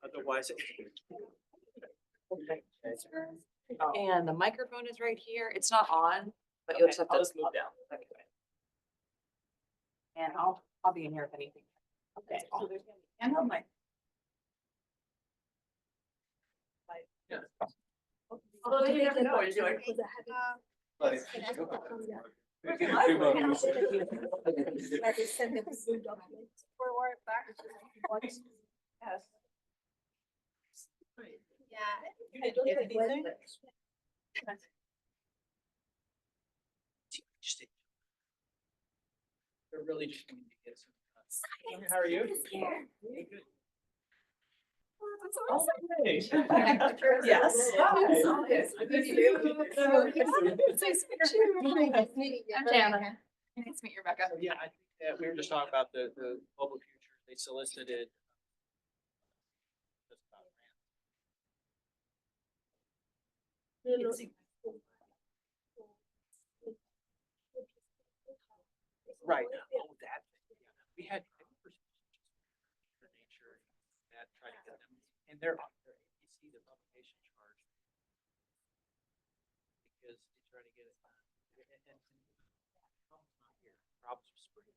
Otherwise. And the microphone is right here. It's not on, but you'll just have to move down. Okay. And I'll be in here if anything. Okay. And on my. Although you never know what you're doing. They're really just going to get some. How are you? Yes. I'm Jana. Nice to meet you, Rebecca. Yeah, I think that we were just talking about the global future. They solicited. Right. Oh, that. We had nature that tried to get them, and they're on their ABC, the publication charge, because they try to get it. Problems with spring.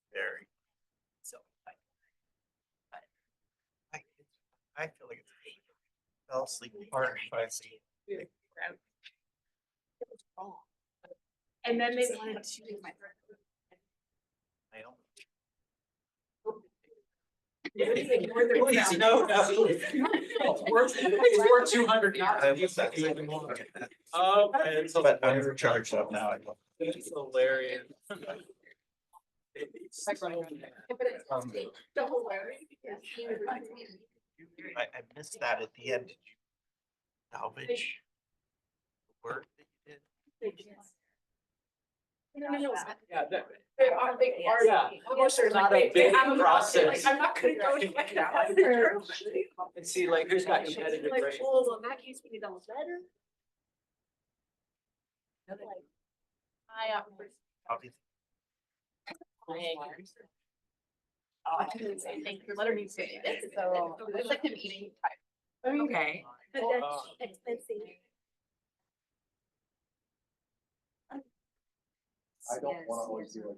Very. So I feel like it's fell asleep hard by And then they wanted to do my. I don't. No, it's worth 200. Oh, and so But I'm charged up now. it's hilarious. I missed that at the end. Did you salvage the work that you did? Yeah, that, They are, yeah. There's not a big process. I'm not gonna go like that. And see, like, who's got competitive Like, grades? well, in that case, we need almost better. Obviously. I couldn't say thank you. Let her say it. So it's like an eating type. Okay. But that's expensive. I don't want to always do it.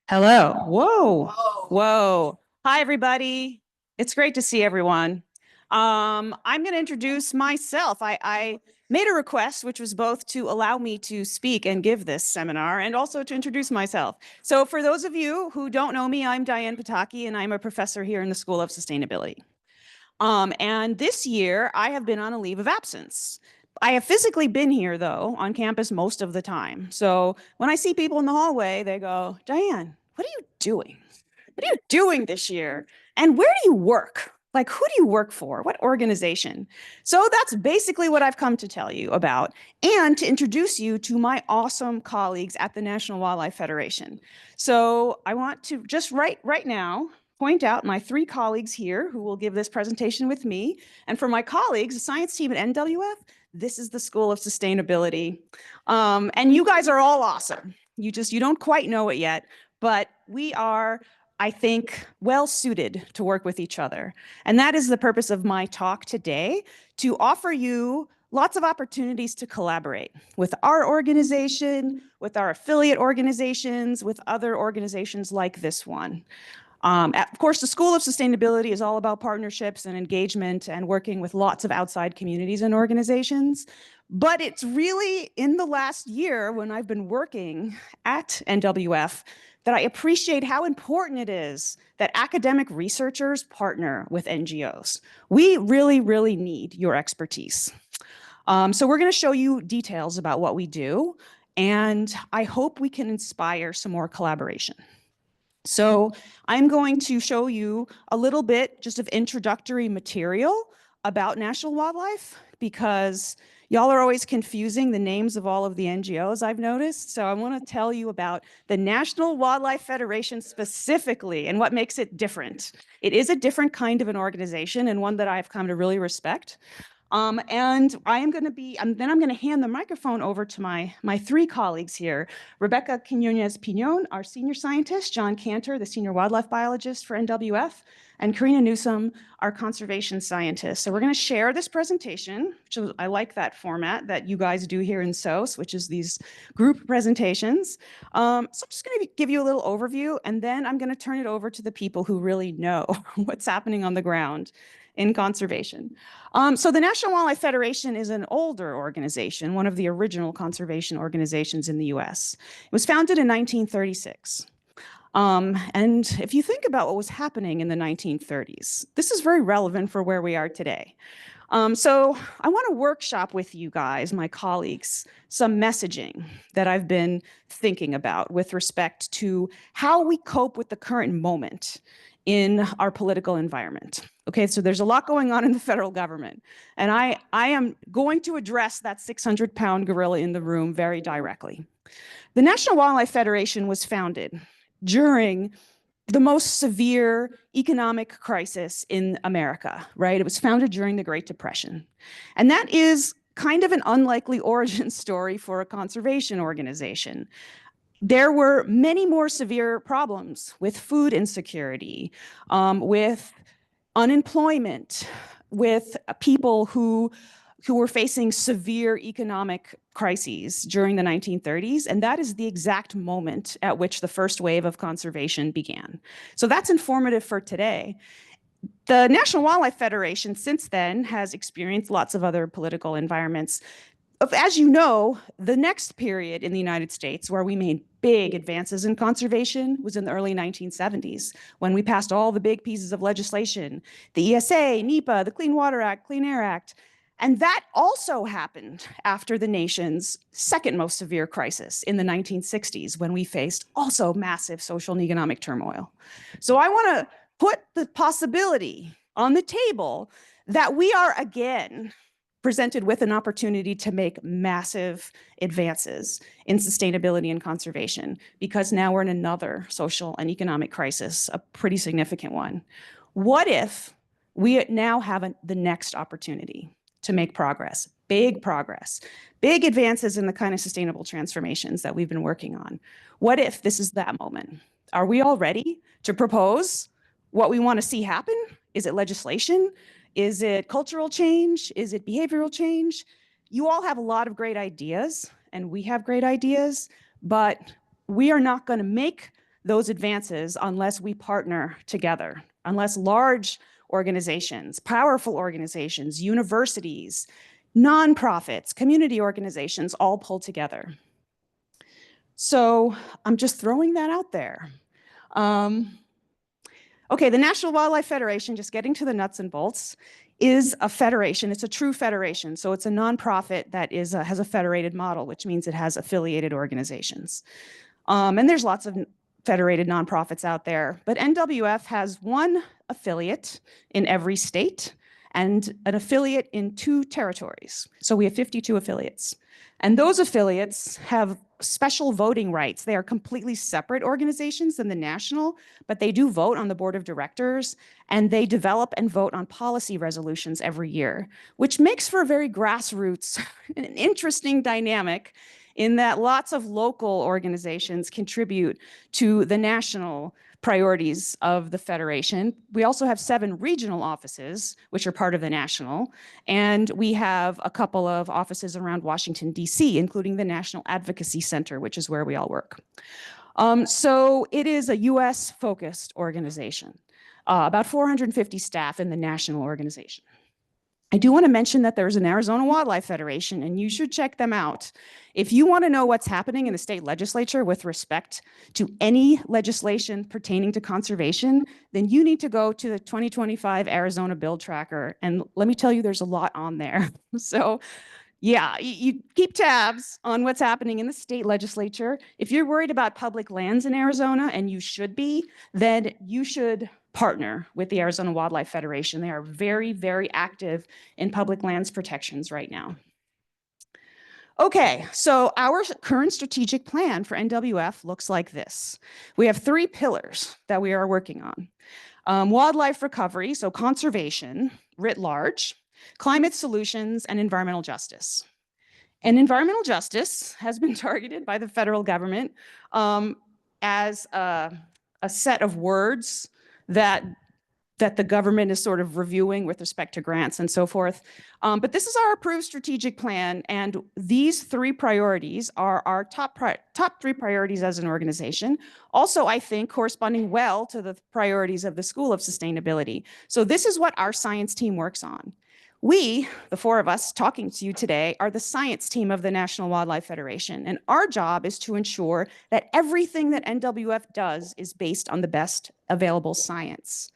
Hello. Whoa. Whoa. Hi, everybody. It's great to see everyone. I'm going to introduce myself. I made a request, which was both to allow me to speak and give this seminar and also to introduce myself. So for those of you who don't know me, I'm Diane Pataki, and I'm a professor here in the School of Sustainability. And this year, I have been on a leave of absence. I have physically been here, though, on campus most of the time. So when I see people in the hallway, they go, Diane, what are you doing? What are you doing this year? And where do you work? Like, who do you work for? What organization? So that's basically what I've come to tell you about and to introduce you to my awesome colleagues at the National Wildlife Federation. So I want to just right now point out my three colleagues here who will give this presentation with me. And for my colleagues, the science team at NWF, this is the School of Sustainability. And you guys are all awesome. You don't quite know it yet, but we are, I think, well suited to work with each other. And that is the purpose of my talk today, to offer you lots of opportunities to collaborate with our organization, with our affiliate organizations, with other organizations like this one. Of course, the School of Sustainability is all about partnerships and engagement and working with lots of outside communities and organizations. But it's really in the last year when I've been working at NWF that I appreciate how important it is that academic researchers partner with NGOs. We really, really need your expertise. So we're going to show you details about what we do, and I hope we can inspire some more collaboration. So I'm going to show you a little bit just of introductory material about national wildlife, because Y'all are always confusing the names of all of the NGOs, I've noticed. So I want to tell you about the National Wildlife Federation specifically and what makes it different. It is a different kind of an organization and one that I've come to really respect. And I am going to be, then I'm going to hand the microphone over to my three colleagues here, Rebeca Quiñonez-Piñon, our senior scientist, John Kanter, the senior wildlife biologist for NWF, and Corina Newsome, our conservation scientist. So we're going to share this presentation, which I like that format that you guys do here in SOS, which is these group presentations. So I'm just going to give you a little overview, and then I'm going to turn it over to the people who really know what's happening on the ground in conservation. So the National Wildlife Federation is an older organization, one of the original conservation organizations in the US. It was founded in 1936. And if you think about what was happening in the 1930s, this is very relevant for where we are today. So I want to workshop with you guys, my colleagues, some messaging that I've been thinking about with respect to how we cope with the current moment in our political environment. Okay, so there's a lot going on in the federal government, and I am going to address that 600-pound gorilla in the room very directly. The National Wildlife Federation was founded during the most severe economic crisis in America, right? It was founded during the Great Depression. And that is kind of an unlikely origin story for a conservation organization. There were many more severe problems with food insecurity, with unemployment, with people who were facing severe economic crises during the 1930s, and that is the exact moment at which the first wave of conservation began. So that's informative for today. The National Wildlife Federation since then has experienced lots of other political environments. As you know, the next period in the United States where we made big advances in conservation was in the early 1970s, when we passed all the big pieces of legislation, the ESA, NEPA, the Clean Water Act, Clean Air Act. And that also happened after the nation's second most severe crisis in the 1960s, when we faced also massive social and economic turmoil. So I want to put the possibility on the table that we are again presented with an opportunity to make massive advances in sustainability and conservation, because now we're in another social and economic crisis, a pretty significant one. What if we now have the next opportunity to make progress, big advances in the kind of sustainable transformations that we've been working on? What if this is that moment? Are we all ready to propose what we want to see happen? Is it legislation? Is it cultural change? Is it behavioral change? You all have a lot of great ideas, and we have great ideas, but we are not going to make those advances unless we partner together, unless large organizations, powerful organizations, universities, nonprofits, community organizations all pull together. So I'm just throwing that out there. Okay, the National Wildlife Federation, just getting to the nuts and bolts, is a federation. It's a true federation. So it's a nonprofit that has a federated model, which means it has affiliated organizations. And there's lots of federated nonprofits out there, but NWF has one affiliate in every state and an affiliate in 2 territories. So we have 52 affiliates. And those affiliates have special voting rights. They are completely separate organizations than the national, but they do vote on the board of directors, and they develop and vote on policy resolutions every year, which makes for a very grassroots, an interesting dynamic in that lots of local organizations contribute to the national priorities of the Federation. We also have 7 regional offices, which are part of the national, and we have a couple of offices around Washington, D.C., including the National Advocacy Center, which is where we all work. So it is a US-focused organization, about 450 staff in the national organization. I do want to mention that there's an Arizona Wildlife Federation, and you should check them out. If you want to know what's happening in the state legislature with respect to any legislation pertaining to conservation, then you need to go to the 2025 Arizona Bill Tracker. And let me tell you, there's a lot on there. So yeah, you keep tabs on what's happening in the state legislature. If you're worried about public lands in Arizona, and you should be, then you should partner with the Arizona Wildlife Federation. They are very, very active in public lands protections right now. Okay, so our current strategic plan for NWF looks like this. We have 3 pillars that we are working on. Wildlife recovery, so conservation writ large, climate solutions, and environmental justice. And environmental justice has been targeted by the federal government as a set of words that the government is sort of reviewing with respect to grants and so forth. But this is our approved strategic plan, and these 3 priorities are our top 3 priorities as an organization. Also, I think corresponding well to the priorities of the School of Sustainability. So this is what our science team works on. We, the 4 of us talking to you today, are the science team of the National Wildlife Federation, and our job is to ensure that everything that NWF does is based on the best available science.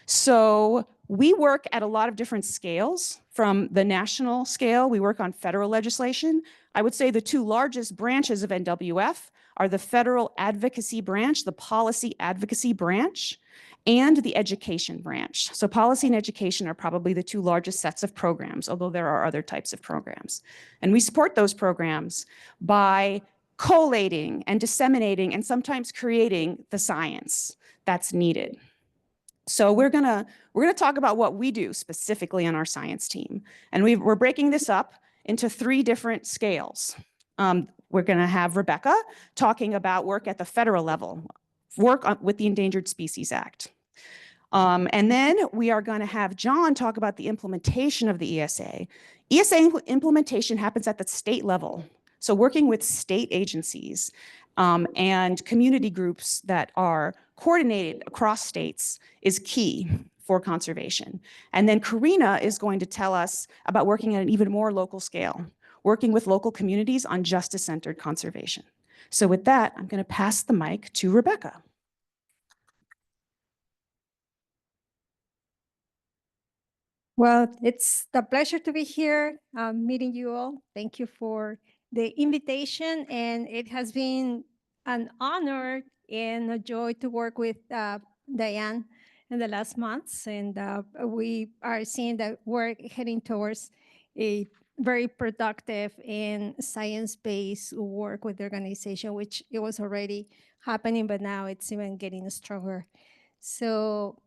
So we work at a lot of different scales. From the national scale, we work on federal legislation. I would say the 2 largest branches of NWF are the federal advocacy branch, the policy advocacy branch, and the education branch. So policy and education are probably the 2 largest sets of programs, although there are other types of programs. And we support those programs by collating and disseminating and sometimes creating the science that's needed. So we're gonna talk about what we do specifically on our science team. And we're breaking this up into 3 different scales. We're gonna have Rebeca talking about work at the federal level, work with the Endangered Species Act. And then we are gonna have John talk about the implementation of the ESA. ESA implementation happens at the state level. So working with state agencies and community groups that are coordinated across states is key for conservation. And then Corina is going to tell us about working at an even more local scale, working with local communities on justice-centered conservation. So with that, I'm going to pass the mic to Rebeca. Well, it's a pleasure to be here meeting you all. Thank you for the invitation, and it has been an honor and a joy to work with Diane in the last months, and we are seeing that we're heading towards a very productive and science-based work with the organization, which it was already happening, but now it's even getting stronger. So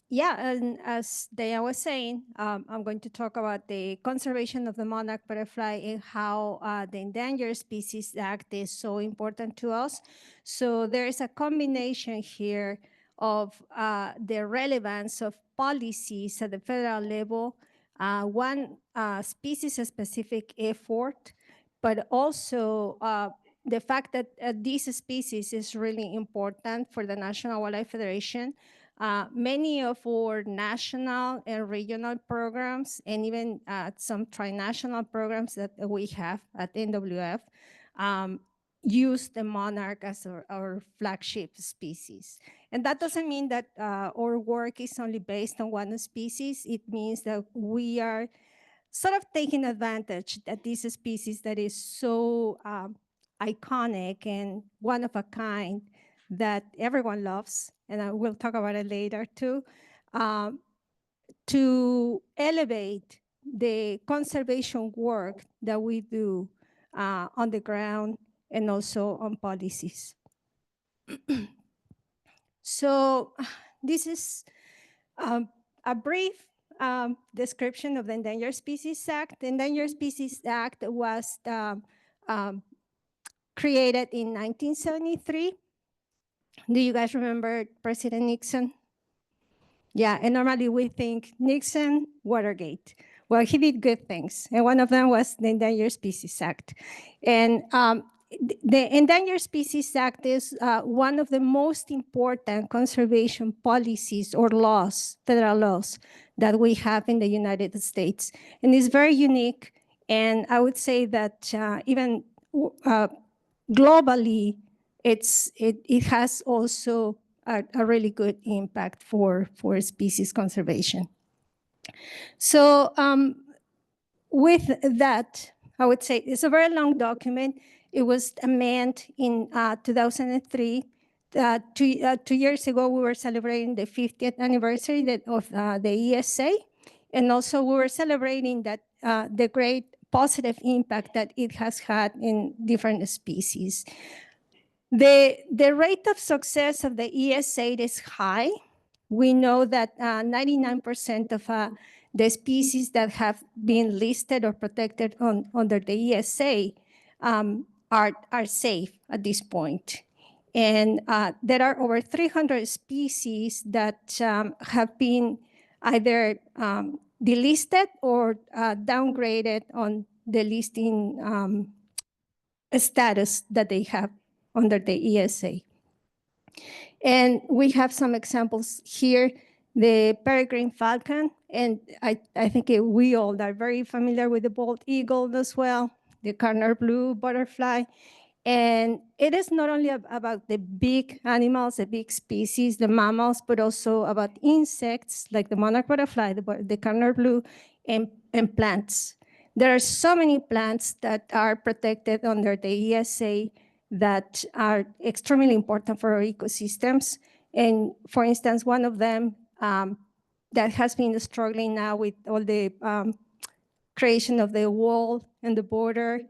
yeah, and as Diane was saying, I'm going to talk about the conservation of the monarch butterfly and how the Endangered Species Act is so important to us. So there is a combination here of the relevance of policies at the federal level, one species-specific effort, but also the fact that this species is really important for the National Wildlife Federation. Many of our national and regional programs, and even some trinational programs that we have at NWF, use the monarch as our flagship species. And that doesn't mean that our work is only based on one species. It means that we are sort of taking advantage that this species that is so iconic and one of a kind that everyone loves, and I will talk about it later too, to elevate the conservation work that we do on the ground and also on policies. So this is a brief description of the Endangered Species Act. The Endangered Species Act was created in 1973. Do you guys remember President Nixon? Yeah, and normally we think Nixon, Watergate. Well, he did good things, and one of them was the Endangered Species Act. And the Endangered Species Act is one of the most important conservation policies or laws, federal laws, that we have in the United States. And it's very unique, and I would say that even globally, it has also a really good impact for species conservation. So with that, I would say it's a very long document. It was amended in 2003. 2 years ago, we were celebrating the 50th anniversary of the ESA. And also we were celebrating that the great positive impact that it has had in different species. The rate of success of the ES8 is high. We know that 99% of the species that have been listed or protected under the ESA are safe at this point. And there are over 300 species that have been either delisted or downgraded on the listing status that they have under the ESA. And we have some examples here, the peregrine falcon, and I think we all are very familiar with the bald eagle as well, the Kanter blue butterfly. And it is not only about the big animals, the big species, the mammals, but also about insects like the monarch butterfly, the Kanter blue, and plants. There are so many plants that are protected under the ESA that are extremely important for our ecosystems. And for instance, one of them that has been struggling now with all the creation of the wall and the border,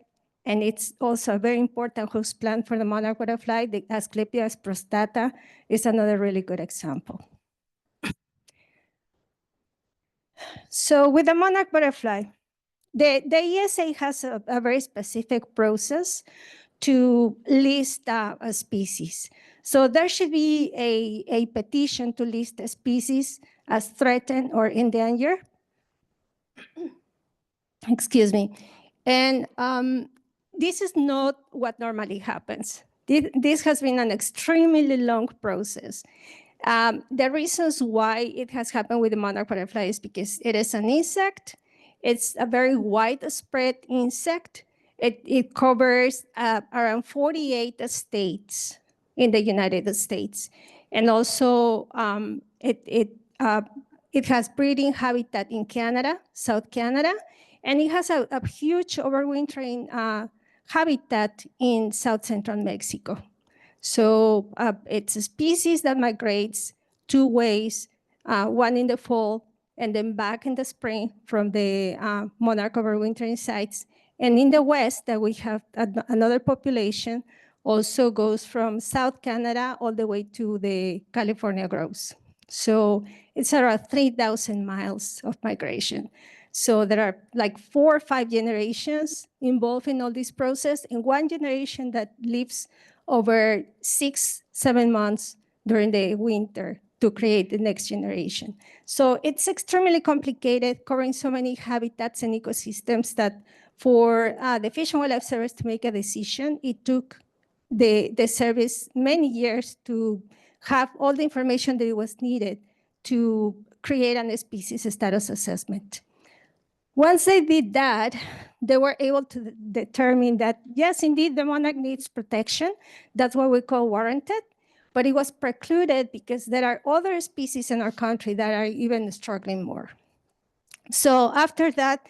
and it's also a very important host plant for the monarch butterfly, the Asclepias prostata is another really good example. So with the monarch butterfly, the ESA has a very specific process to list a species. So there should be a petition to list a species as threatened or endangered. Excuse me. And this is not what normally happens. This has been an extremely long process. The reasons why it has happened with the monarch butterfly is because it is an insect. It's a very widespread insect. It covers around 48 states in the United States. And also it has breeding habitat in Canada, South Canada, and it has a huge overwintering habitat in South Central Mexico. So it's a species that migrates two ways, one in the fall and then back in the spring from the monarch overwintering sites. And in the west, that we have another population, also goes from South Canada all the way to the California groves. So it's around 3,000 miles of migration. So there are like 4 or 5 generations involved in all this process, and one generation that lives over 6-7 months during the winter to create the next generation. So it's extremely complicated, covering so many habitats and ecosystems that for the Fish and Wildlife Service to make a decision, it took the service many years to have all the information that it was needed to create a species status assessment. Once they did that, they were able to determine that, yes, indeed, the monarch needs protection. That's what we call warranted, but it was precluded because there are other species in our country that are even struggling more. So after that,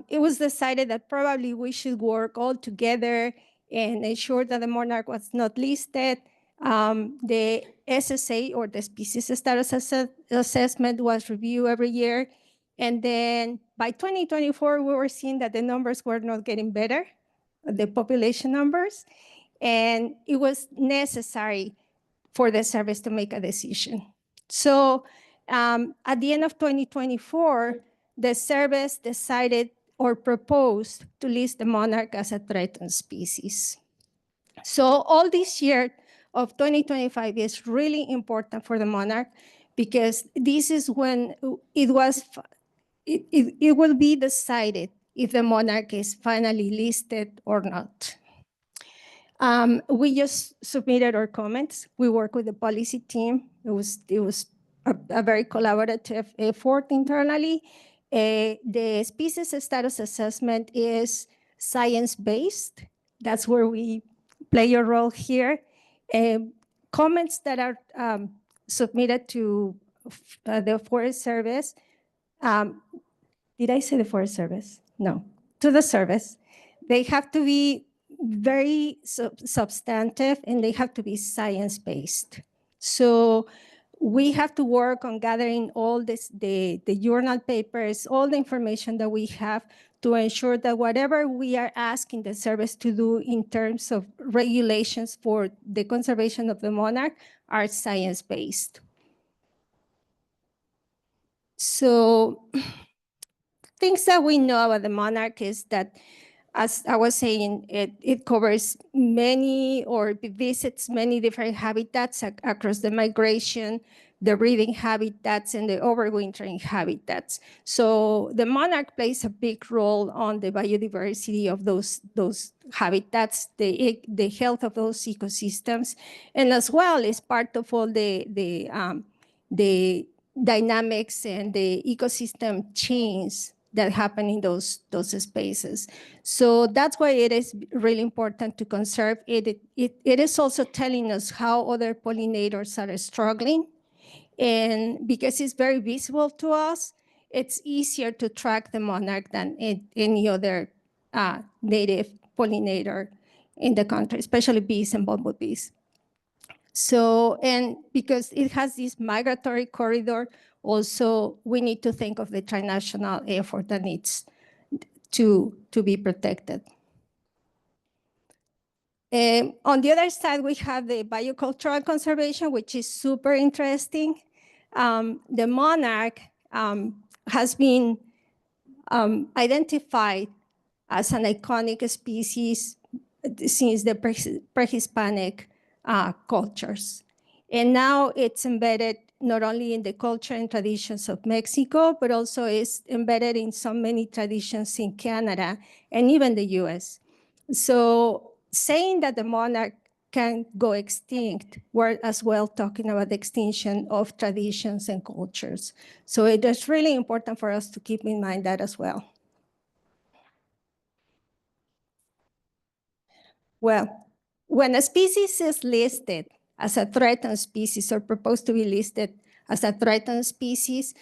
it was decided that probably we should work all together and ensure that the monarch was not listed. The SSA, or the species status assessment, was reviewed every year. And then by 2024, we were seeing that the numbers were not getting better, the population numbers, and it was necessary for the service to make a decision. So at the end of 2024, the service decided or proposed to list the monarch as a threatened species. So all this year of 2025 is really important for the monarch because this is when it will be decided if the monarch is finally listed or not. We just submitted our comments. We work with the policy team. It was a very collaborative effort internally. The species status assessment is science-based. That's where we play a role here. Comments that are submitted to the Forest Service. Did I say the Forest Service? No, to the service. They have to be very substantive and they have to be science-based. So we have to work on gathering all the journal papers, all the information that we have to ensure that whatever we are asking the service to do in terms of regulations for the conservation of the monarch are science-based. So things that we know about the monarch is that, as I was saying, it covers many or visits many different habitats across the migration, the breeding habitats, and the overwintering habitats. So the monarch plays a big role on the biodiversity of those habitats, the health of those ecosystems, and as well is part of all the dynamics and the ecosystem change that happen in those spaces. So that's why it is really important to conserve it. It is also telling us how other pollinators are struggling. And because it's very visible to us, it's easier to track the monarch than any other native pollinator in the country, especially bees and bumblebees. So, and because it has this migratory corridor, also we need to think of the transnational effort that needs to be protected. On the other side, we have the biocultural conservation, which is super interesting. The monarch has been identified as an iconic species since the pre-Hispanic cultures. And now it's embedded not only in the culture and traditions of Mexico, but also is embedded in so many traditions in Canada and even the US. So saying that the monarch can go extinct, we're as well talking about the extinction of traditions and cultures. So it is really important for us to keep in mind that as well. Well, when a species is listed as a threatened species or proposed to be listed as a threatened species,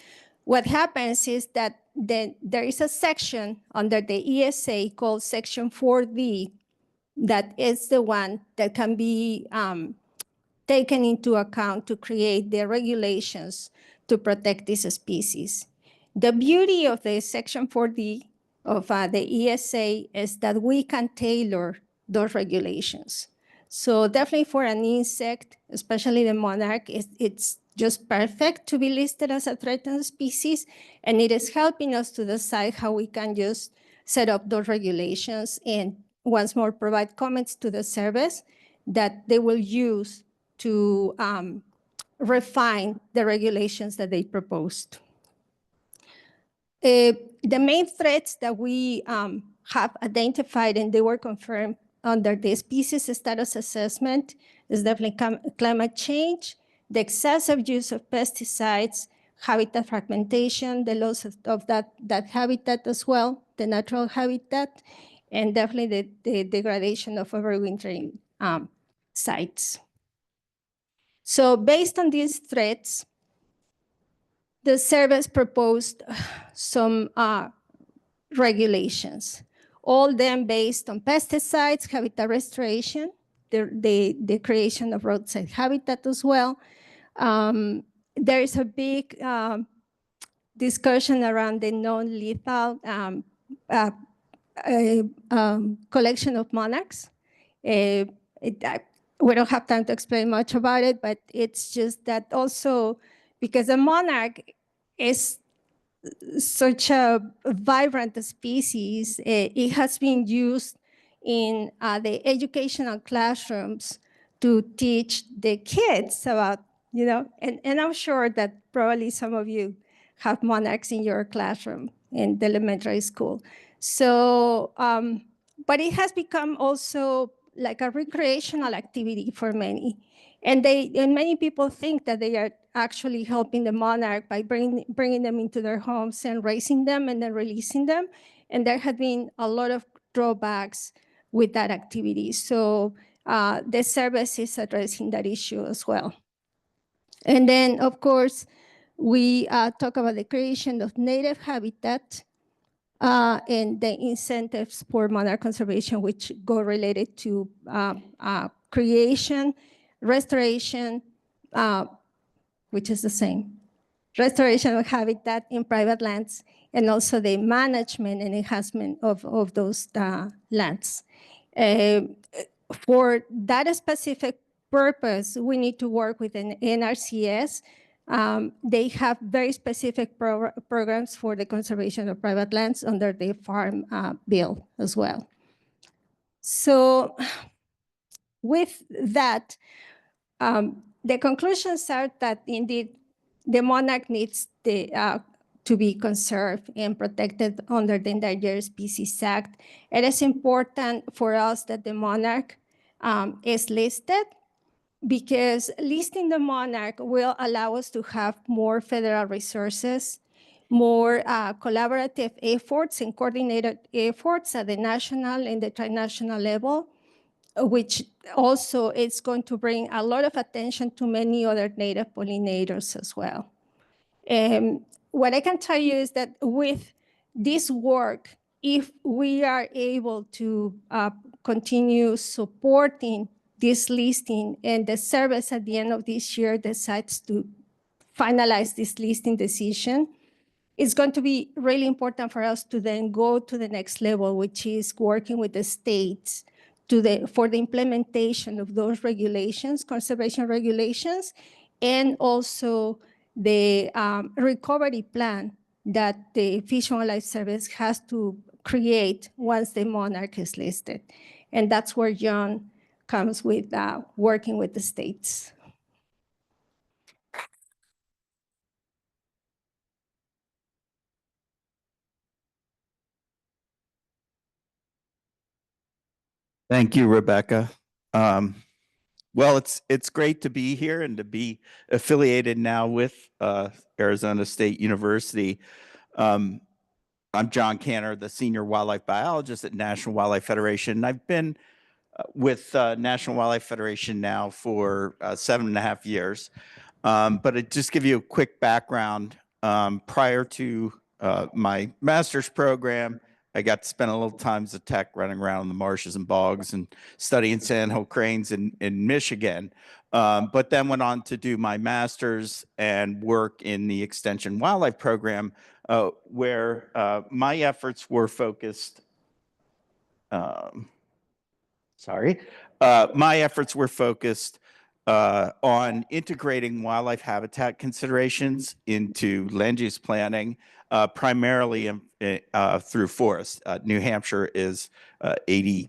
what happens is that there is a section under the ESA called Section 4D that is the one that can be taken into account to create the regulations to protect this species. The beauty of the Section 4D of the ESA is that we can tailor those regulations. So definitely for an insect, especially the monarch, it's just perfect to be listed as a threatened species, and it is helping us to decide how we can just set up those regulations and once more provide comments to the service that they will use to refine the regulations that they proposed. The main threats that we have identified and they were confirmed under the species status assessment is definitely climate change, the excessive use of pesticides, habitat fragmentation, the loss of that habitat as well, the natural habitat, and definitely the degradation of overwintering sites. So based on these threats, the service proposed some regulations, all them based on pesticides, habitat restoration, the creation of roadside habitat as well. There is a big discussion around the non-lethal collection of monarchs. We don't have time to explain much about it, but it's just that also because a monarch is such a vibrant species, it has been used in the educational classrooms to teach the kids about, and I'm sure that probably some of you have monarchs in your classroom in the elementary school. So, but it has become also like a recreational activity for many. And many people think that they are actually helping the monarch by bringing them into their homes and raising them and then releasing them. And there have been a lot of drawbacks with that activity. So the service is addressing that issue as well. And then, of course, we talk about the creation of native habitat and the incentives for monarch conservation, which go related to creation, restoration, which is the same. Restoration of habitat in private lands, and also the management and enhancement of those lands. For that specific purpose, we need to work with an NRCS. They have very specific programs for the conservation of private lands under the Farm Bill as well. So with that, the conclusions are that indeed the monarch needs to be conserved and protected under the Endangered Species Act. It is important for us that the monarch is listed, because listing the monarch will allow us to have more federal resources, more collaborative efforts and coordinated efforts at the national and the transnational level, which also is going to bring a lot of attention to many other native pollinators as well. What I can tell you is that with this work, if we are able to continue supporting this listing, and the service at the end of this year decides to finalize this listing decision, it's going to be really important for us to then go to the next level, which is working with the states for the implementation of those regulations, conservation regulations, and also the recovery plan that the Fish and Wildlife Service has to create once the monarch is listed. And that's where John comes with working with the states. Thank you, Rebecca. Well, it's great to be here and to be affiliated now with Arizona State University. I'm John Kanter, the senior wildlife biologist at National Wildlife Federation. I've been with National Wildlife Federation now for 7.5 years. But to just give you a quick background, prior to my master's program, I got to spend a little time as a tech running around in the marshes and bogs and studying sandhill cranes in Michigan. But then went on to do my master's and work in the Extension Wildlife Program, where my efforts were focused. My efforts were focused on integrating wildlife habitat considerations into land use planning, primarily through forests. New Hampshire is 82%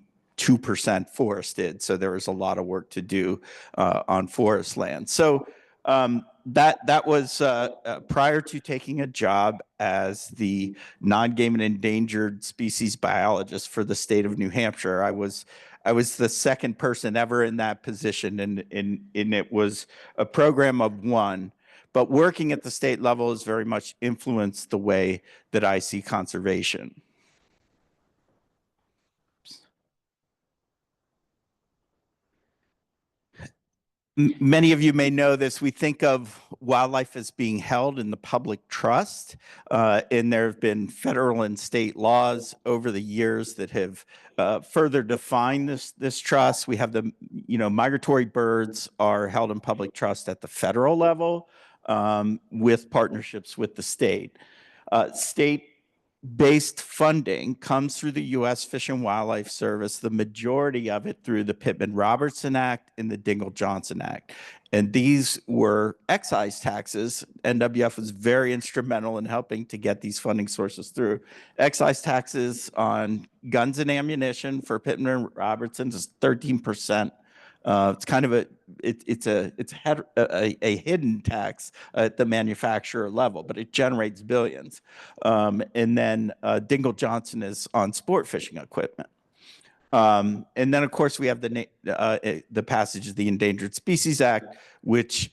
forested, so there was a lot of work to do on forest land. So that was prior to taking a job as the non-game and endangered species biologist for the state of New Hampshire. I was the second person ever in that position, and it was a program of one. But working at the state level has very much influenced the way that I see conservation. Many of you may know this. We think of wildlife as being held in the public trust, and there have been federal and state laws over the years that have further defined this trust. We have migratory birds are held in public trust at the federal level with partnerships with the state. State-based funding comes through the U.S. Fish and Wildlife Service, the majority of it through the Pittman-Robertson Act and the Dingell-Johnson Act. And these were excise taxes. NWF was very instrumental in helping to get these funding sources through. Excise taxes on guns and ammunition for Pittman-Robertson is 13%. It's kind of a hidden tax at the manufacturer level, but it generates billions. And then Dingell-Johnson is on sport fishing equipment. And then, of course, we have the passage of the Endangered Species Act, which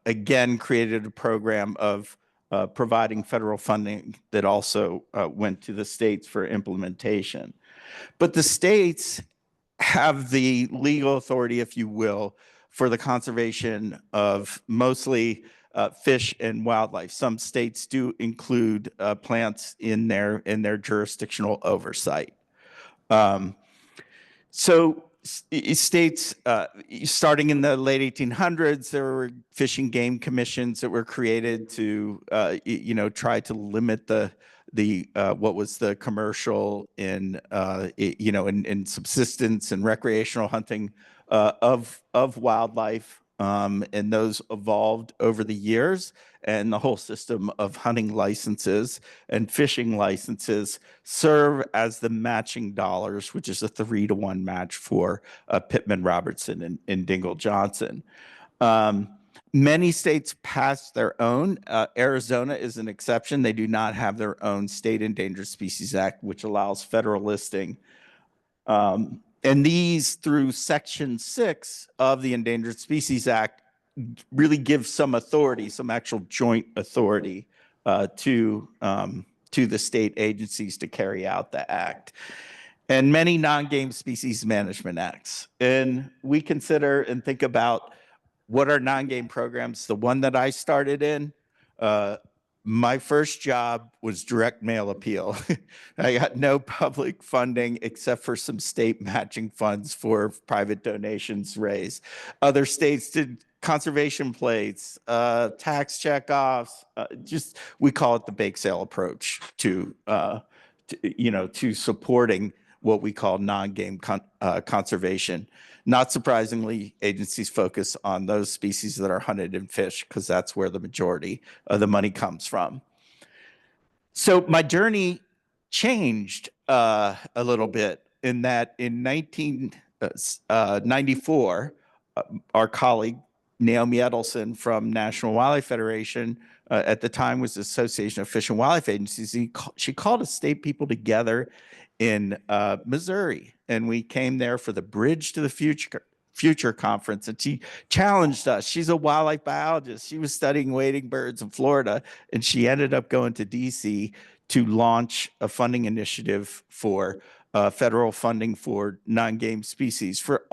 again created a program of providing federal funding that also went to the states for implementation. But the states have the legal authority, if you will, for the conservation of mostly fish and wildlife. Some states do include plants in their jurisdictional oversight. So states, starting in the late 1800s, there were fish and game commissions that were created to, try to limit the what was the commercial in subsistence and recreational hunting of wildlife, and those evolved over the years. And the whole system of hunting licenses and fishing licenses serve as the matching dollars, which is a 3-to-1 match for Pittman Robertson and Dingle Johnson. Many states passed their own. Arizona is an exception. They do not have their own State Endangered Species Act, which allows federal listing. And these, through Section 6 of the Endangered Species Act, really give some authority, some actual joint authority to the state agencies to carry out the act. And many non-game species management acts. And we consider and think about what are non-game programs. The one that I started in, my first job was direct mail appeal. I got no public funding except for some state matching funds for private donations raised. Other states did conservation plates, tax checkoffs, we call it the bake sale approach to supporting what we call non-game conservation. Not surprisingly, agencies focus on those species that are hunted and fished because that's where the majority of the money comes from. So my journey changed a little bit in that in 1994, our colleague Naomi Edelson from National Wildlife Federation, at the time was the Association of Fish and Wildlife Agencies, she called us state people together in Missouri, and we came there for the Bridge to the Future conference, and she challenged us. She's a wildlife biologist. She was studying wading birds in Florida, and she ended up going to DC to launch a funding initiative for federal funding for non-game species for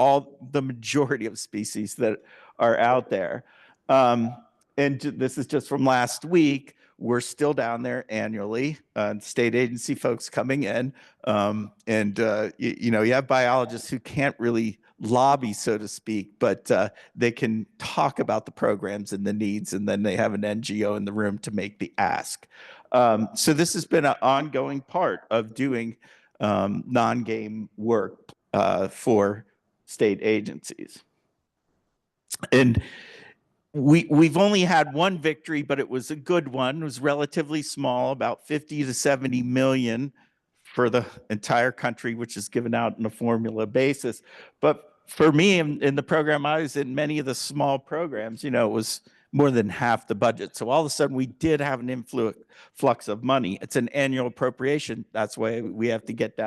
the majority of species that are out there. And this is just from last week. We're still down there annually, state agency folks coming in. You have biologists who can't really lobby, so to speak, but they can talk about the programs and the needs, and then they have an NGO in the room to make the ask. So this has been an ongoing part of doing non-game work for state agencies. And we've only had one victory, but it was a good one. It was relatively small, about 50 to 70 million for the entire country, which is given out on a formula basis. But for me, in the program I was in, many of the small programs, it was more than half the budget. So all of a sudden, we did have an influx of money. It's an annual appropriation. That's why we have to get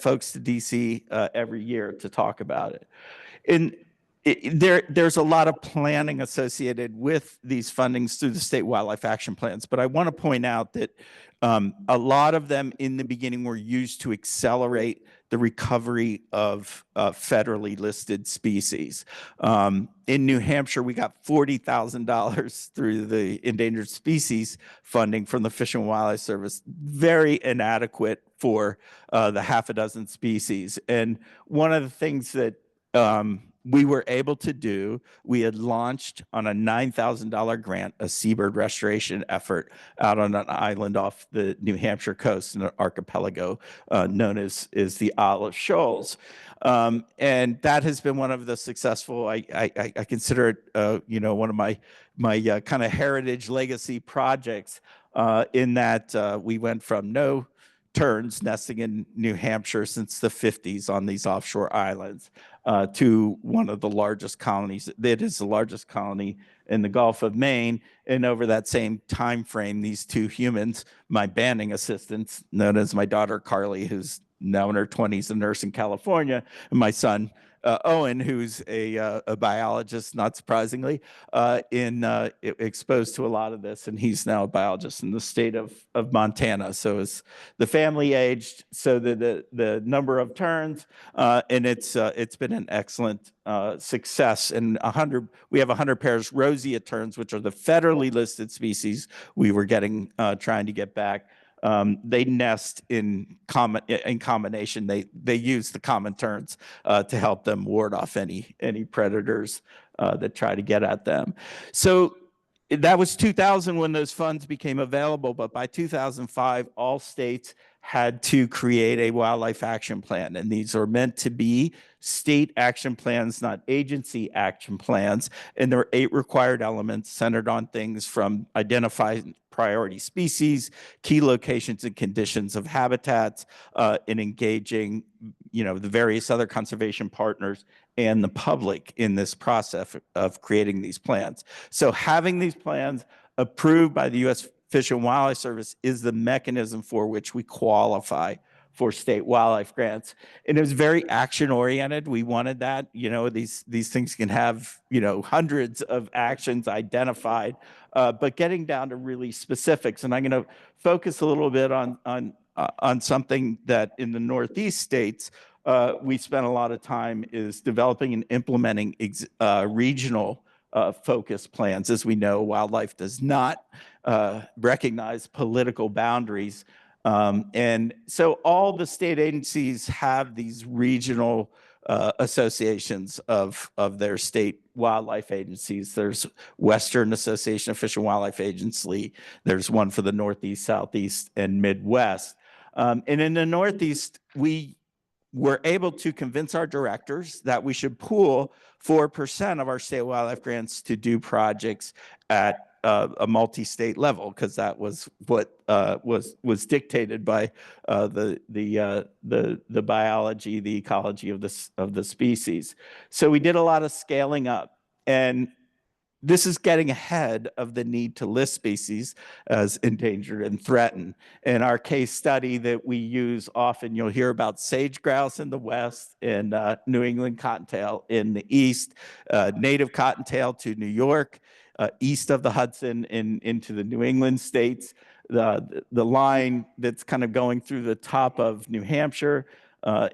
folks to DC every year to talk about it. And there's a lot of planning associated with these fundings through the state wildlife action plans, but I want to point out that a lot of them in the beginning were used to accelerate the recovery of federally listed species. In New Hampshire, we got $40,000 through the endangered species funding from the Fish and Wildlife Service, very inadequate for the half a dozen species. And one of the things that we were able to do, we had launched on a $9,000 grant, a seabird restoration effort out on an island off the New Hampshire coast in an archipelago known as the Isle of Shoals. And that has been one of the successful, I consider it, one of my kind of heritage legacy projects in that we went from no terns nesting in New Hampshire since the 50s on these offshore islands to one of the largest colonies. It is the largest colony in the Gulf of Maine. And over that same time frame, these two humans, my banding assistants, known as my daughter Carly, who's now in her 20s, a nurse in California, and my son Owen, who's a biologist, not surprisingly, exposed to a lot of this, and he's now a biologist in the state of Montana. So as the family aged, so the number of terns, and it's been an excellent success. And we have 100 pairs roseate terns, which are the federally listed species we were trying to get back. They nest in combination. They use the common terns to help them ward off any predators that try to get at them. So that was 2000 when those funds became available, but by 2005, all states had to create a wildlife action plan. And these are meant to be state action plans, not agency action plans. And there are 8 required elements centered on things from identifying priority species, key locations and conditions of habitats, and engaging, the various other conservation partners and the public in this process of creating these plans. So having these plans approved by the U.S. Fish and Wildlife Service is the mechanism for which we qualify for state wildlife grants. And it was very action oriented. We wanted that, these things can have, hundreds of actions identified, but getting down to really specifics. And I'm going to focus a little bit on something that in the Northeast states, we spent a lot of time is developing and implementing regional focus plans. As we know, wildlife does not recognize political boundaries. And so all the state agencies have these regional associations of their state wildlife agencies. There's Western Association of Fish and Wildlife Agency. There's one for the Northeast, Southeast, and Midwest. And in the Northeast, we were able to convince our directors that we should pool 4% of our state wildlife grants to do projects at a multi-state level, because that was what was dictated by the biology, the ecology of the species. So we did a lot of scaling up, and this is getting ahead of the need to list species as endangered and threatened. In our case study that we use often, you'll hear about sage grouse in the west and New England cottontail in the east, native cottontail to New York, east of the Hudson into the New England states. The line that's kind of going through the top of New Hampshire,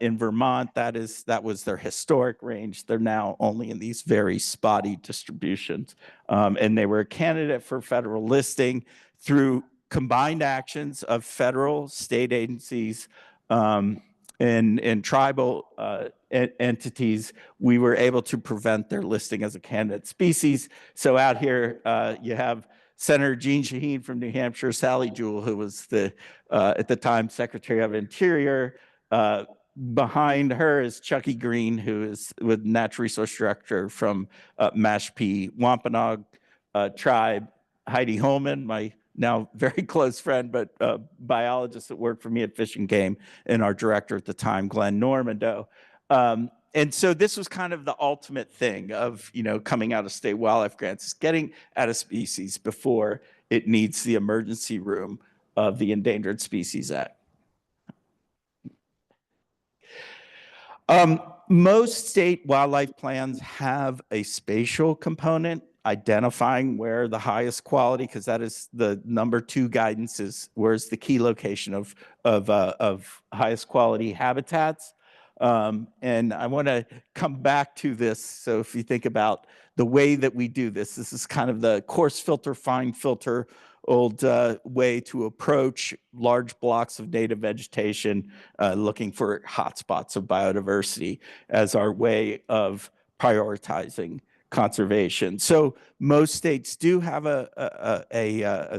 in Vermont, that was their historic range. They're now only in these very spotty distributions. And they were a candidate for federal listing through combined actions of federal, state agencies, and tribal entities. We were able to prevent their listing as a candidate species. So out here, you have Senator Jean Shaheen from New Hampshire, Sally Jewell, who was at the time Secretary of Interior. Behind her is Chucky Green, who is with Natural Resource Director from Mashpee Wampanoag tribe. Heidi Holman, my now very close friend, but biologist that worked for me at Fish and Game, and our director at the time, Glenn Normando. And so this was kind of the ultimate thing of, coming out of state wildlife grants, getting at a species before it needs the emergency room of the Endangered Species Act. Most state wildlife plans have a spatial component, identifying where the highest quality, because that is the number 2 guidance, is where's the key location of highest quality habitats. And I want to come back to this. So if you think about the way that we do this, this is kind of the coarse filter, fine filter, old way to approach large blocks of native vegetation, looking for hotspots of biodiversity as our way of prioritizing conservation. So most states do have a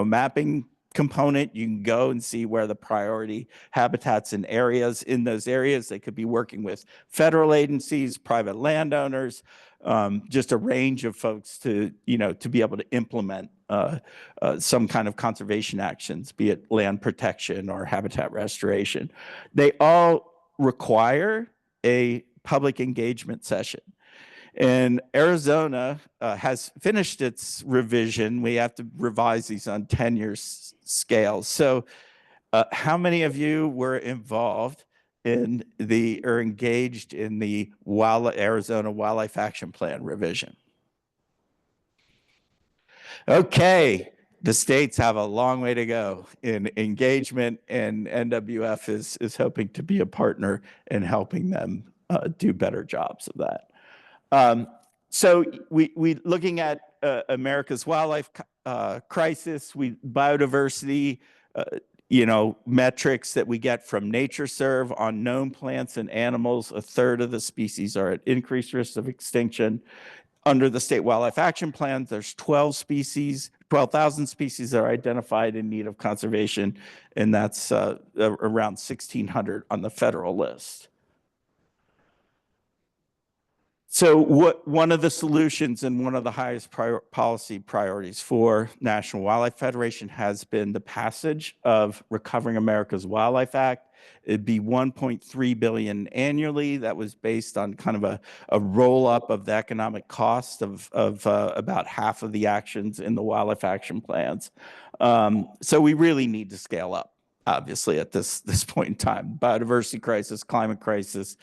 mapping component. You can go and see where the priority habitats and areas in those areas. They could be working with federal agencies, private landowners, just a range of folks to be able to implement some kind of conservation actions, be it land protection or habitat restoration. They all require a public engagement session. And Arizona has finished its revision. We have to revise these on 10-year scales. So how many of you were involved or engaged in the Arizona Wildlife Action Plan revision? Okay, the states have a long way to go in engagement, and NWF is hoping to be a partner in helping them do better jobs of that. So we looking at America's wildlife crisis, biodiversity, metrics that we get from NatureServe on known plants and animals, a third of the species are at increased risk of extinction. Under the State Wildlife Action Plan, there's 12,000 species that are identified in need of conservation, and that's around 1,600 on the federal list. So one of the solutions and one of the highest policy priorities for National Wildlife Federation has been the passage of Recovering America's Wildlife Act. It'd be $1.3 billion annually. That was based on kind of a roll up of the economic cost of about half of the actions in the wildlife action plans. So we really need to scale up. Obviously, at this point in time, biodiversity crisis, climate crisis,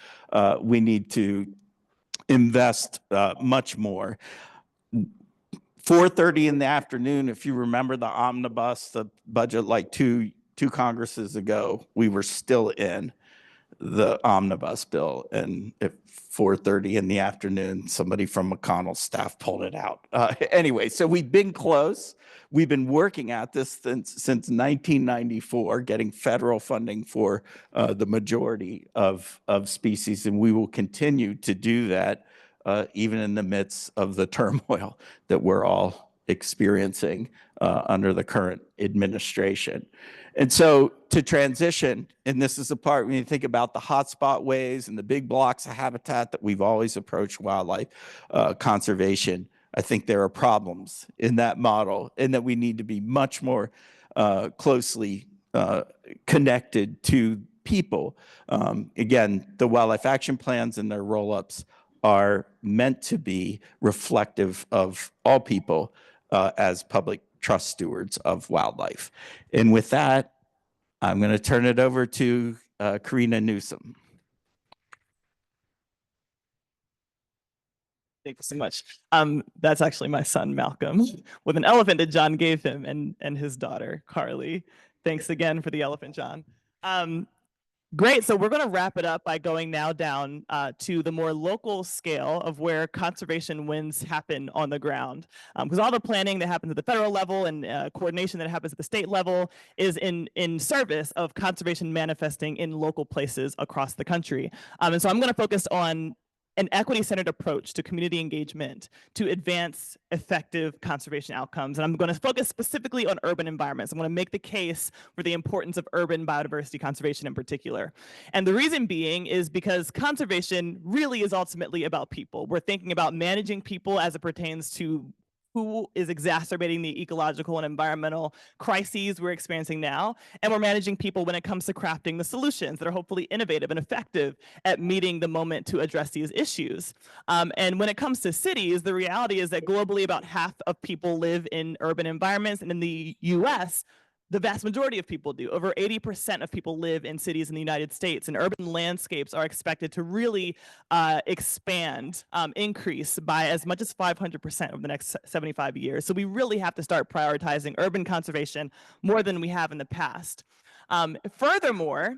we need to invest much more. 4:30 in the afternoon, if you remember the omnibus, the budget like two Congresses ago, we were still in the omnibus bill, and at 4:30 in the afternoon, somebody from McConnell's staff pulled it out. Anyway, so we've been close. We've been working at this since 1994, getting federal funding for the majority of species, and we will continue to do that even in the midst of the turmoil that we're all experiencing under the current administration. And so to transition, and this is the part when you think about the hotspot ways and the big blocks of habitat that we've always approached wildlife conservation, I think there are problems in that model and that we need to be much more closely connected to people. Again, the wildlife action plans and their roll-ups are meant to be reflective of all people as public trust stewards of wildlife. And with that, I'm going to turn it over to Corina Newsome. Thank you so much. That's actually my son, Malcolm, with an elephant that John gave him and his daughter, Carly. Thanks again for the elephant, John. Great, so we're gonna wrap it up by going now down to the more local scale of where conservation wins happen on the ground. Because all the planning that happens at the federal level and coordination that happens at the state level is in service of conservation manifesting in local places across the country. And so I'm gonna focus on an equity-centered approach to community engagement to advance effective conservation outcomes. And I'm going to focus specifically on urban environments. I'm going to make the case for the importance of urban biodiversity conservation in particular. And the reason being is because conservation really is ultimately about people. We're thinking about managing people as it pertains to who is exacerbating the ecological and environmental crises we're experiencing now. And we're managing people when it comes to crafting the solutions that are hopefully innovative and effective at meeting the moment to address these issues. And when it comes to cities, the reality is that globally about half of people live in urban environments, and in the US, the vast majority of people do. Over 80% of people live in cities in the United States, and urban landscapes are expected to really expand, increase by as much as 500% over the next 75 years. So we really have to start prioritizing urban conservation more than we have in the past. Furthermore,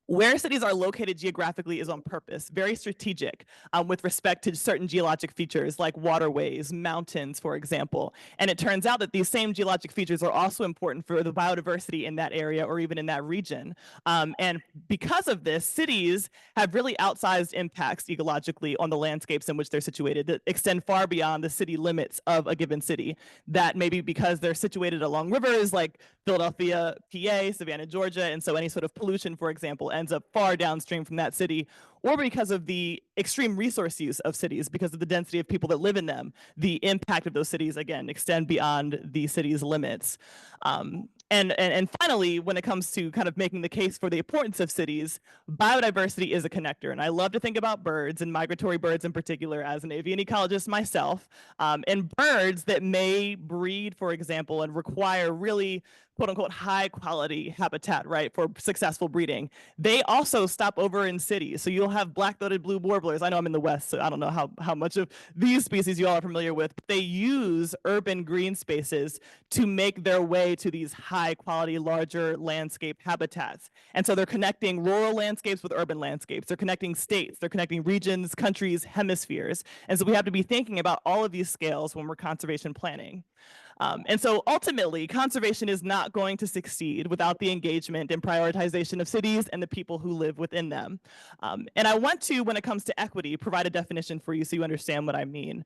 where cities are located geographically is on purpose, very strategic with respect to certain geologic features like waterways, mountains, for example. And it turns out that these same geologic features are also important for the biodiversity in that area or even in that region. And because of this, cities have really outsized impacts ecologically on the landscapes in which they're situated that extend far beyond the city limits of a given city. That may be because they're situated along rivers like Philadelphia, PA, Savannah, Georgia, and so any sort of pollution, for example, ends up far downstream from that city, or because of the extreme resource use of cities, because of the density of people that live in them. The impact of those cities, again, extend beyond the city's limits. And finally, when it comes to kind of making the case for the importance of cities, biodiversity is a connector. And I love to think about birds, and migratory birds in particular, as an avian ecologist myself, and birds that may breed, for example, and require really quote unquote high quality habitat, right, for successful breeding. They also stop over in cities. So you'll have black-throated blue warblers. I know I'm in the West, so I don't know how much of these species you all are familiar with. But they use urban green spaces to make their way to these high quality, larger landscape habitats. And so they're connecting rural landscapes with urban landscapes. They're connecting states, they're connecting regions, countries, hemispheres. And so we have to be thinking about all of these scales when we're conservation planning. And so ultimately, conservation is not going to succeed without the engagement and prioritization of cities and the people who live within them. And I want to, when it comes to equity, provide a definition for you so you understand what I mean.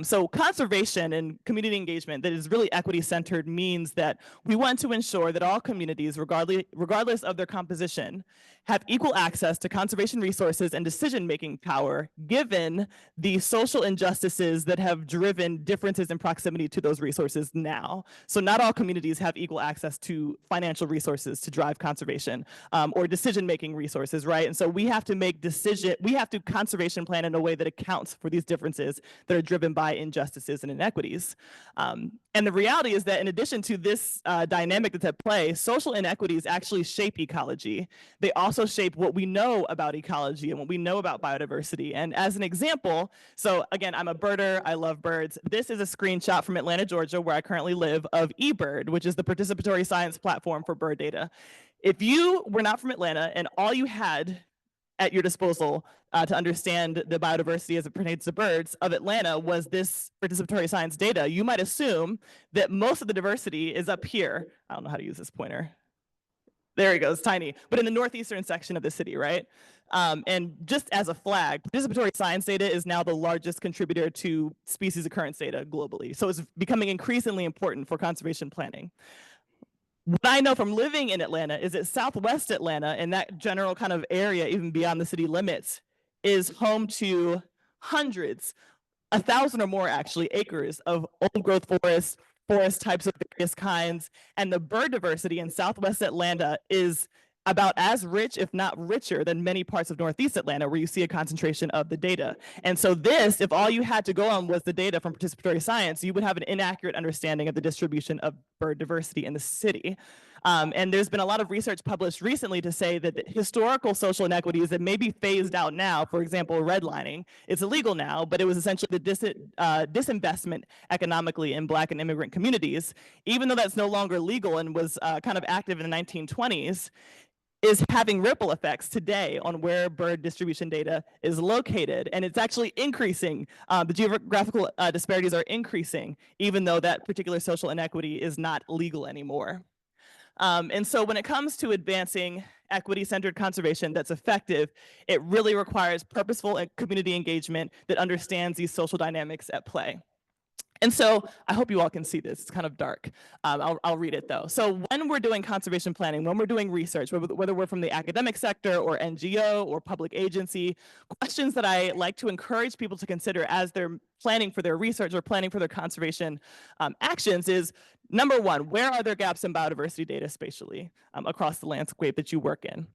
So conservation and community engagement that is really equity-centered means that we want to ensure that all communities, regardless of their composition, have equal access to conservation resources and decision-making power, given the social injustices that have driven differences in proximity to those resources now. So not all communities have equal access to financial resources to drive conservation or decision-making resources, right? And so we have to conservation plan in a way that accounts for these differences that are driven by injustices and inequities. And the reality is that in addition to this dynamic that's at play, social inequities actually shape ecology. They also shape what we know about ecology and what we know about biodiversity. And as an example, so again, I'm a birder, I love birds. This is a screenshot from Atlanta, Georgia, where I currently live, of eBird, which is the participatory science platform for bird data. If you were not from Atlanta and all you had at your disposal to understand the biodiversity as it pertains to birds of Atlanta was this participatory science data, you might assume that most of the diversity is up here. I don't know how to use this pointer. There he goes, tiny, but in the northeastern section of the city, right? And just as a flag, participatory science data is now the largest contributor to species occurrence data globally. So it's becoming increasingly important for conservation planning. What I know from living in Atlanta is that Southwest Atlanta and that general kind of area, even beyond the city limits, is home to hundreds, 1,000 or more actually, acres of old growth forest types of various kinds. And the bird diversity in Southwest Atlanta is about as rich, if not richer, than many parts of Northeast Atlanta, where you see a concentration of the data. And so this, if all you had to go on was the data from participatory science, you would have an inaccurate understanding of the distribution of bird diversity in the city. And there's been a lot of research published recently to say that the historical social inequities that may be phased out now, for example, redlining, it's illegal now, but it was essentially the disinvestment economically in Black and immigrant communities, even though that's no longer legal and was kind of active in the 1920s, is having ripple effects today on where bird distribution data is located. And it's actually increasing. The geographical disparities are increasing, even though that particular social inequity is not legal anymore. And so when it comes to advancing equity-centered conservation that's effective, it really requires purposeful community engagement that understands these social dynamics at play. And so I hope you all can see this. It's kind of dark. I'll read it though. So when we're doing conservation planning, when we're doing research, whether we're from the academic sector or NGO or public agency, questions that I like to encourage people to consider as they're planning for their research or planning for their conservation actions is, number one, where are there gaps in biodiversity data spatially across the landscape that you work in?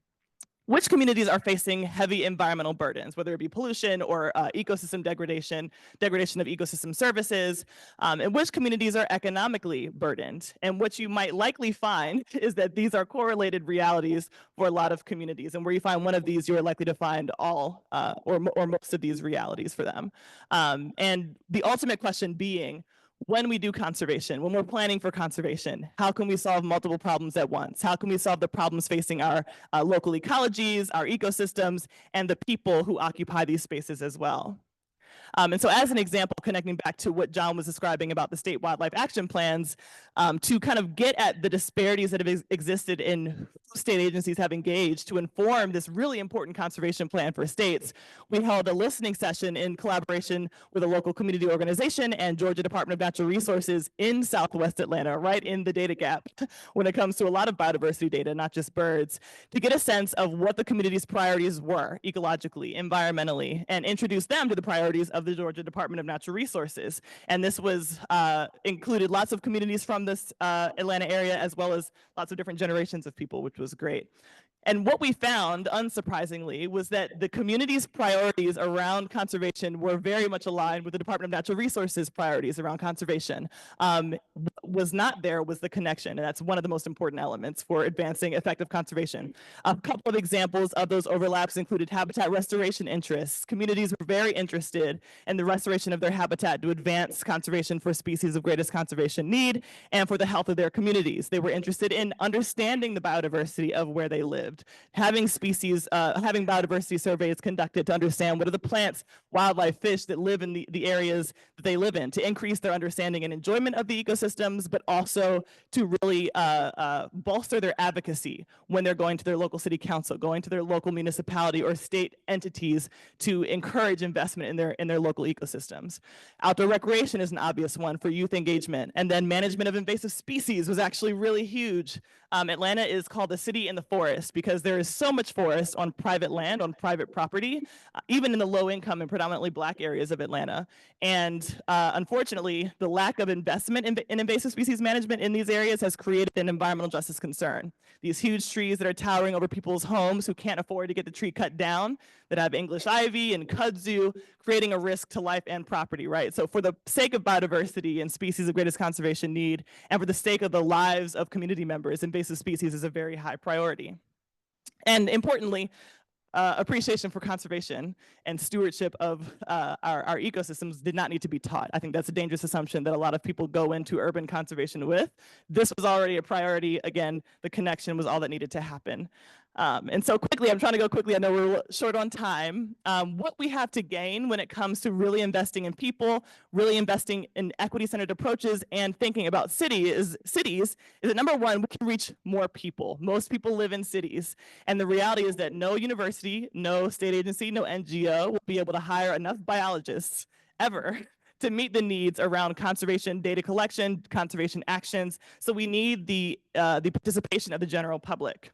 Which communities are facing heavy environmental burdens, whether it be pollution or ecosystem degradation of ecosystem services, and which communities are economically burdened? And what you might likely find is that these are correlated realities for a lot of communities. And where you find one of these, you're likely to find all or most of these realities for them. And the ultimate question being, when we do conservation, when we're planning for conservation, how can we solve multiple problems at once? How can we solve the problems facing our local ecologies, our ecosystems, and the people who occupy these spaces as well? And so as an example, connecting back to what John was describing about the state wildlife action plans, to kind of get at the disparities that have existed in who state agencies have engaged to inform this really important conservation plan for states, we held a listening session in collaboration with a local community organization and Georgia Department of Natural Resources in Southwest Atlanta, right in the data gap when it comes to a lot of biodiversity data, not just birds, to get a sense of what the community's priorities were ecologically, environmentally, and introduce them to the priorities of the Georgia Department of Natural Resources. And this was included lots of communities from this Atlanta area, as well as lots of different generations of people, which was great. And what we found, unsurprisingly, was that the community's priorities around conservation were very much aligned with the Department of Natural Resources priorities around conservation. What was not there was the connection, and that's one of the most important elements for advancing effective conservation. A couple of examples of those overlaps included habitat restoration interests. Communities were very interested in the restoration of their habitat to advance conservation for species of greatest conservation need and for the health of their communities. They were interested in understanding the biodiversity of where they live. lived. Having having biodiversity surveys conducted to understand what are the plants, wildlife, fish that live in the areas that they live in, to increase their understanding and enjoyment of the ecosystems, but also to really bolster their advocacy when they're going to their local city council, going to their local municipality or state entities to encourage investment in their local ecosystems. Outdoor recreation is an obvious one for youth engagement. And then management of invasive species was actually really huge. Atlanta is called the city in the forest because there is so much forest on private land, on private property, even in the low income and predominantly Black areas of Atlanta. And unfortunately, the lack of investment in invasive species management in these areas has created an environmental justice concern. These huge trees that are towering over people's homes who can't afford to get the tree cut down, that have English ivy and kudzu, creating a risk to life and property, right? So for the sake of biodiversity and species of greatest conservation need, and for the sake of the lives of community members, invasive species is a very high priority. And importantly, appreciation for conservation and stewardship of our ecosystems did not need to be taught. I think that's a dangerous assumption that a lot of people go into urban conservation with. This was already a priority. Again, the connection was all that needed to happen. And so quickly, I'm trying to go quickly, I know we're short on time. What we have to gain when it comes to really investing in people, really investing in equity-centered approaches, and thinking about cities is that number one, we can reach more people. Most people live in cities. And the reality is that no university, no state agency, no NGO will be able to hire enough biologists ever to meet the needs around conservation data collection, conservation actions. So we need the participation of the general public.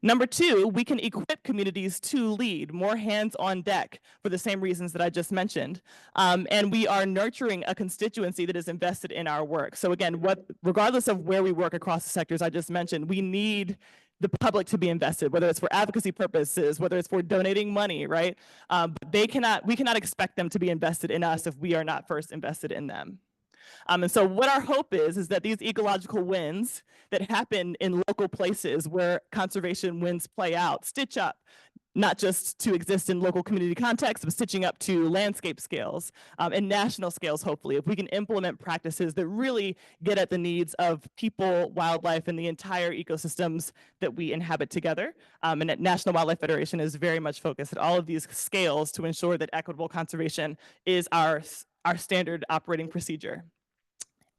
Number two, we can equip communities to lead, more hands on deck for the same reasons that I just mentioned. And we are nurturing a constituency that is invested in our work. So again, regardless of where we work across the sectors I just mentioned, we need the public to be invested, whether it's for advocacy purposes, whether it's for donating money, right? We cannot expect them to be invested in us if we are not first invested in them. And so what our hope is that these ecological wins that happen in local places where conservation wins play out, stitch up, not just to exist in local community contexts, but stitching up to landscape scales and national scales, hopefully, if we can implement practices that really get at the needs of people, wildlife, and the entire ecosystems that we inhabit together. And that National Wildlife Federation is very much focused at all of these scales to ensure that equitable conservation is our standard operating procedure.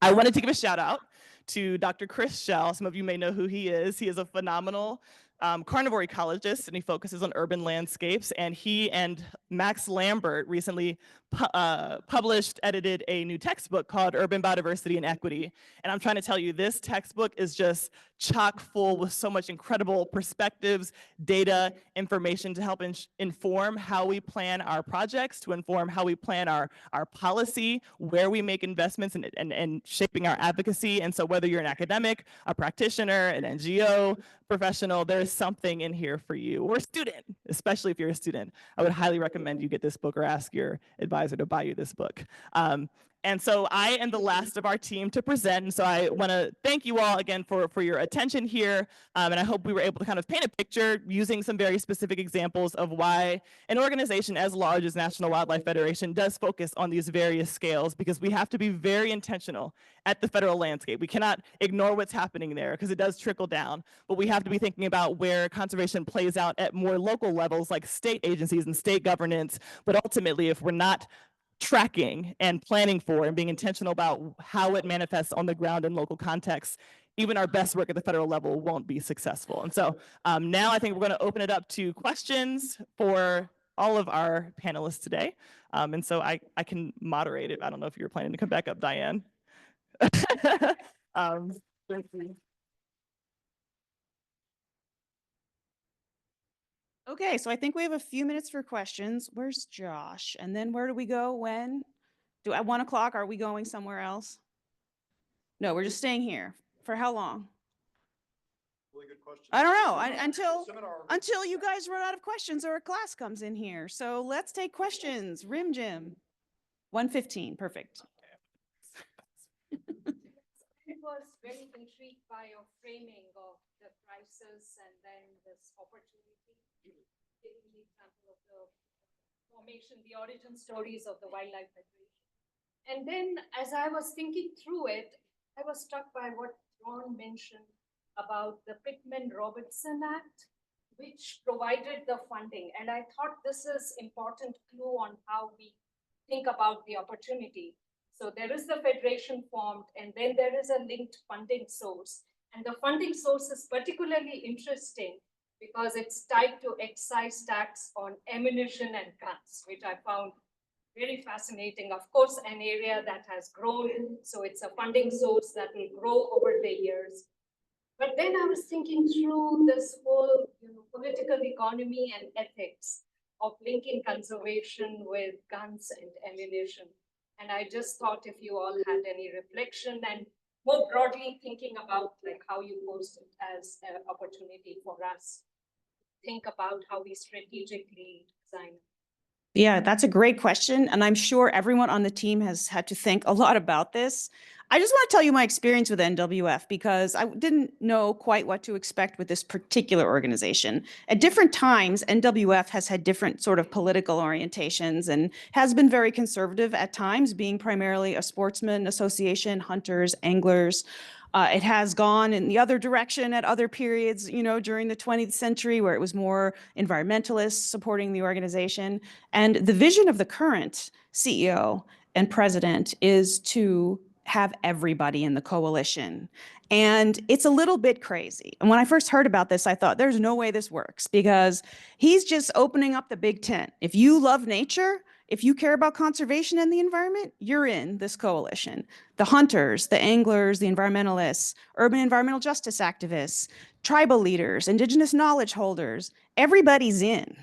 I wanted to give a shout out to Dr. Chris Schell. Some of you may know who he is. He is a phenomenal carnivore ecologist, and he focuses on urban landscapes. And he and Max Lambert recently edited a new textbook called Urban Biodiversity and Equity. And I'm trying to tell you, this textbook is just chock full with so much incredible perspectives, data, information to help inform how we plan our projects, to inform how we plan our policy, where we make investments and shaping our advocacy. And so whether you're an academic, a practitioner, an NGO professional, there's something in here for you, or a student, especially if you're a student. I would highly recommend you get this book or ask your advisor to buy you this book. And so I am the last of our team to present. And so I want to thank you all again for your attention here. And I hope we were able to kind of paint a picture using some very specific examples of why an organization as large as National Wildlife Federation does focus on these various scales, because we have to be very intentional at the federal landscape. We cannot ignore what's happening there because it does trickle down, but we have to be thinking about where conservation plays out at more local levels like state agencies and state governance. But ultimately, if we're not tracking and planning for and being intentional about how it manifests on the ground in local contexts, even our best work at the federal level won't be successful. And so now I think we're going to open it up to questions for all of our panelists today. And so I can moderate it. I don't know if you're planning to come back up, Diane. Thank you. Okay, so I think we have a few minutes for questions. Where's Josh? And then where do we go when? At 1 o'clock, are we going somewhere else? No, we're just staying here. For how long? Really good question. I don't know, until you guys run out of questions or a class comes in here. So let's take questions. Rim Jim. 1:15, perfect. I was very intrigued by your framing of the crisis and then this opportunity, giving the example of the formation, the origin stories of the Wildlife Federation. And then as I was thinking through it, I was struck by what Ron mentioned about the Pittman-Robertson Act which provided the funding. And I thought this is important clue on how we think about the opportunity. So there is the federation formed, and then there is a linked funding source. And the funding source is particularly interesting because it's tied to excise tax on ammunition and guns, which I found very fascinating. Of course, an area that has grown, so it's a funding source that will grow over the years. But then I was thinking through this whole political economy and ethics of linking conservation with guns and ammunition. And I just thought if you all had any reflection and more broadly thinking about like how you posed it as an opportunity for us, think about how we strategically design. Yeah, that's a great question. And I'm sure everyone on the team has had to think a lot about this. I just want to tell you my experience with NWF because I didn't know quite what to expect with this particular organization. At different times, NWF has had different sort of political orientations and has been very conservative at times, being primarily a sportsman association, hunters, anglers. It has gone in the other direction at other periods, during the 20th century where it was more environmentalists supporting the organization. And the vision of the current CEO and president is to have everybody in the coalition. And it's a little bit crazy. And when I first heard about this, I thought there's no way this works because he's just opening up the big tent. If you love nature, if you care about conservation and the environment, you're in this coalition. The hunters, the anglers, the environmentalists, urban environmental justice activists, tribal leaders, indigenous knowledge holders, everybody's in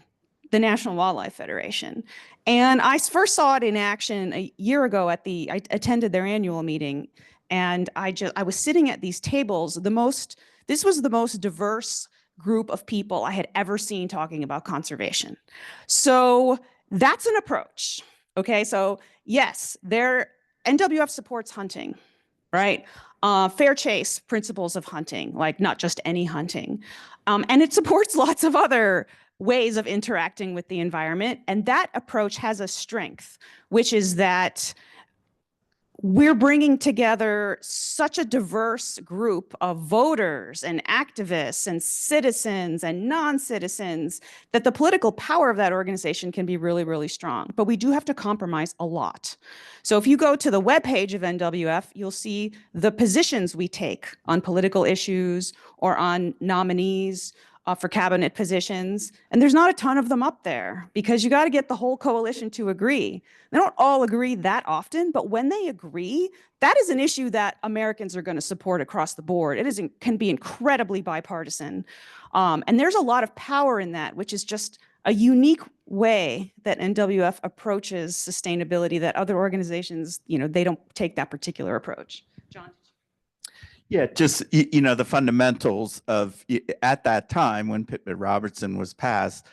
the National Wildlife Federation. And I first saw it in action a year ago I attended their annual meeting, and I was sitting at these tables. This was the most diverse group of people I had ever seen talking about conservation. So that's an approach. Okay, so yes, NWF supports hunting, right? Fair chase principles of hunting, like not just any hunting. And it supports lots of other ways of interacting with the environment. And that approach has a strength, which is that we're bringing together such a diverse group of voters and activists and citizens and non-citizens that the political power of that organization can be really, really strong. But we do have to compromise a lot. So if you go to the webpage of NWF, you'll see the positions we take on political issues or on nominees for cabinet positions. And there's not a ton of them up there because you got to get the whole coalition to agree. They don't all agree that often, but when they agree, that is an issue that Americans are going to support across the board. Can be incredibly bipartisan. And there's a lot of power in that, which is just a unique way that NWF approaches sustainability that other organizations, they don't take that particular approach. John? Yeah, just, the fundamentals of at that time when Pittman-Robertson was passed,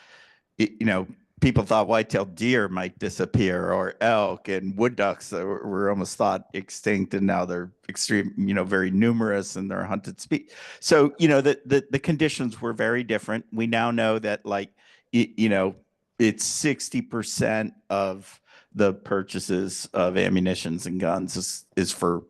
people thought white-tailed deer might disappear or elk, and wood ducks were almost thought extinct, and now they're extreme, very numerous, and they're hunted species. So, the conditions were very different. We now know that it's 60% of the purchases of ammunitions and guns is for,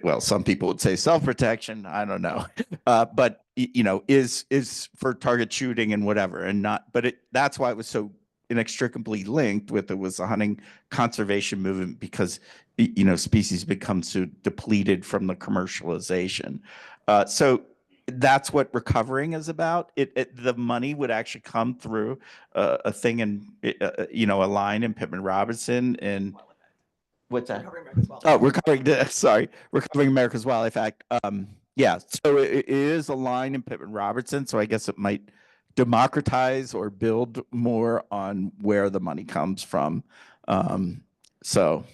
well, some people would say self-protection. I don't know, but is for target shooting and whatever, and not. But that's why it was so inextricably linked with it was a hunting conservation movement because species become so depleted from the commercialization. So that's what recovering is about. The money would actually come through a thing in a line in Pittman-Robertson and. What's that? Recovering America's Wildlife Act. Yeah, so it is a line in Pittman-Robertson, so I guess it might democratize or build more on where the money comes from. So.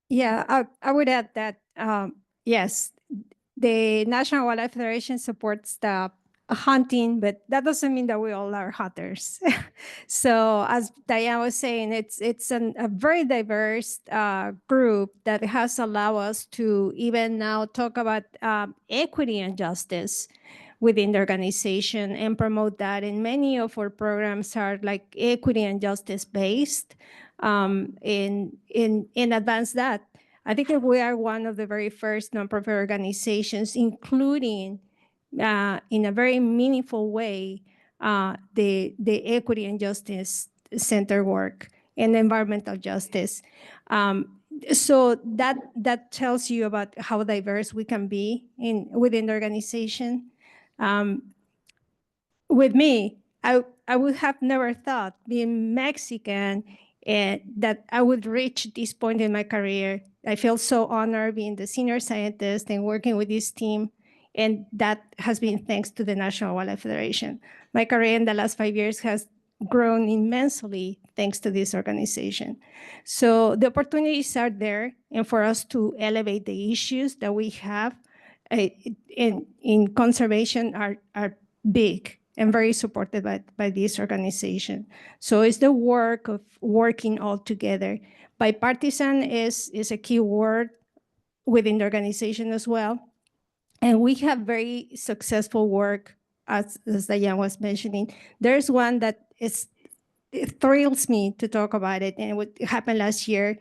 Yeah, I would add that, yes, the National Wildlife Federation supports the hunting, but that doesn't mean that we all are hunters. So as Diane was saying, it's a very diverse group that has allowed us to even now talk about equity and justice within the organization and promote that. And many of our programs are like equity and justice based in advance that. I think that we are one of the very first nonprofit organizations, including in a very meaningful way the equity and justice center work and environmental justice. So that tells you about how diverse we can be within the organization. With me, I would have never thought, being Mexican, that I would reach this point in my career. I feel so honored being the senior scientist and working with this team. And that has been thanks to the National Wildlife Federation. My career in the last 5 years has grown immensely thanks to this organization. So the opportunities are there, and for us to elevate the issues that we have in conservation are big and very supported by this organization. So it's the work of working all together. Bipartisan is a key word within the organization as well. And we have very successful work, as Diane was mentioning. There's one that it thrills me to talk about it, and it happened last year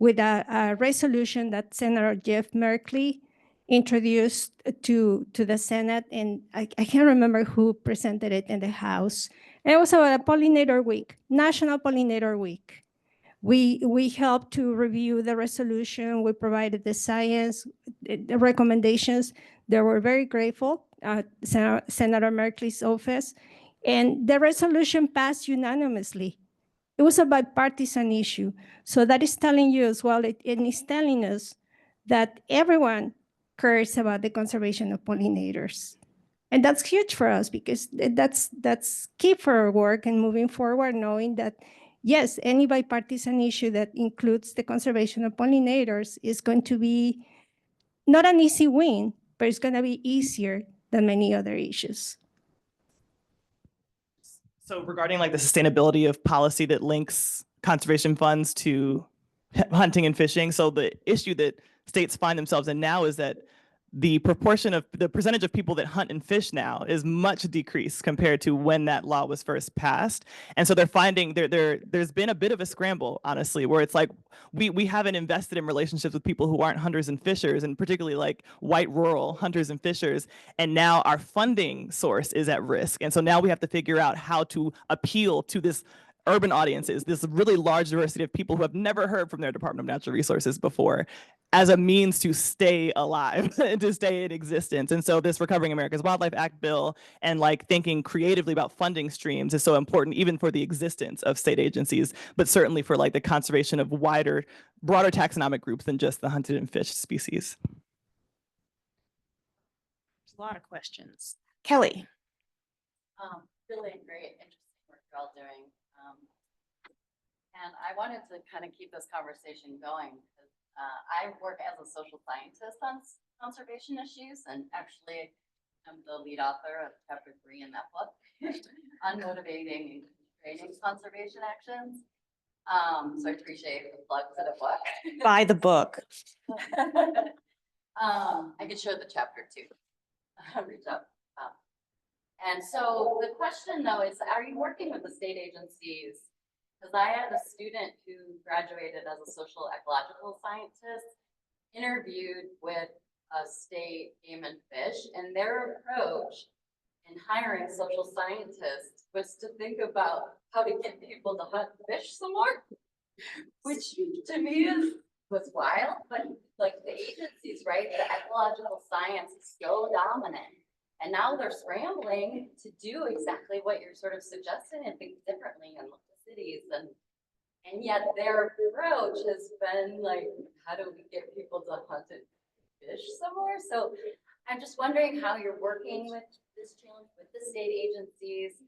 with a resolution that Senator Jeff Merkley introduced to the Senate, and I can't remember who presented it in the House. And it was about a pollinator week, National Pollinator Week. We helped to review the resolution. We provided the science, the recommendations. They were very grateful, Senator Merkley's office, and the resolution passed unanimously. It was a bipartisan issue. So that is telling you as well, and it's telling us that everyone cares about the conservation of pollinators. And that's huge for us because that's key for our work and moving forward, knowing that, yes, any bipartisan issue that includes the conservation of pollinators is going to be not an easy win, but it's going to be easier than many other issues. So regarding like the sustainability of policy that links conservation funds to hunting and fishing, so the issue that states find themselves in now is that the percentage of people that hunt and fish now is much decreased compared to when that law was first passed. And so they're finding there's been a bit of a scramble, honestly, where it's like we haven't invested in relationships with people who aren't hunters and fishers, and particularly like white rural hunters and fishers. And now our funding source is at risk. And so now we have to figure out how to appeal to this urban audiences, this really large diversity of people who have never heard from their Department of Natural Resources before, as a means to stay alive, to stay in existence. And so this Recovering America's Wildlife Act bill and like thinking creatively about funding streams is so important, even for the existence of state agencies, but certainly for like the conservation of broader taxonomic groups than just the hunted and fished species. There's a lot of questions. Kelly. Really great, interesting work you're all doing. And I wanted to kind of keep this conversation going because I work as a social scientist on conservation issues, and actually I'm the lead author of chapter 3 in that book, Unmotivating and Creating Conservation Actions. So I appreciate the plug for the book. Buy the book. I could show the chapter too. Reach up. And so the question though is, are you working with the state agencies? Because I had a student who graduated as a social ecological scientist, interviewed with a state game and fish, and their approach in hiring social scientists was to think about how to get people to hunt fish some more, which to me was wild, but like the agencies, right? The ecological science is so dominant. And now they're scrambling to do exactly what you're sort of suggesting and think differently and look to cities. And yet their approach has been like, how do we get people to hunt and fish some more? So I'm just wondering how you're working with this challenge with the state agencies,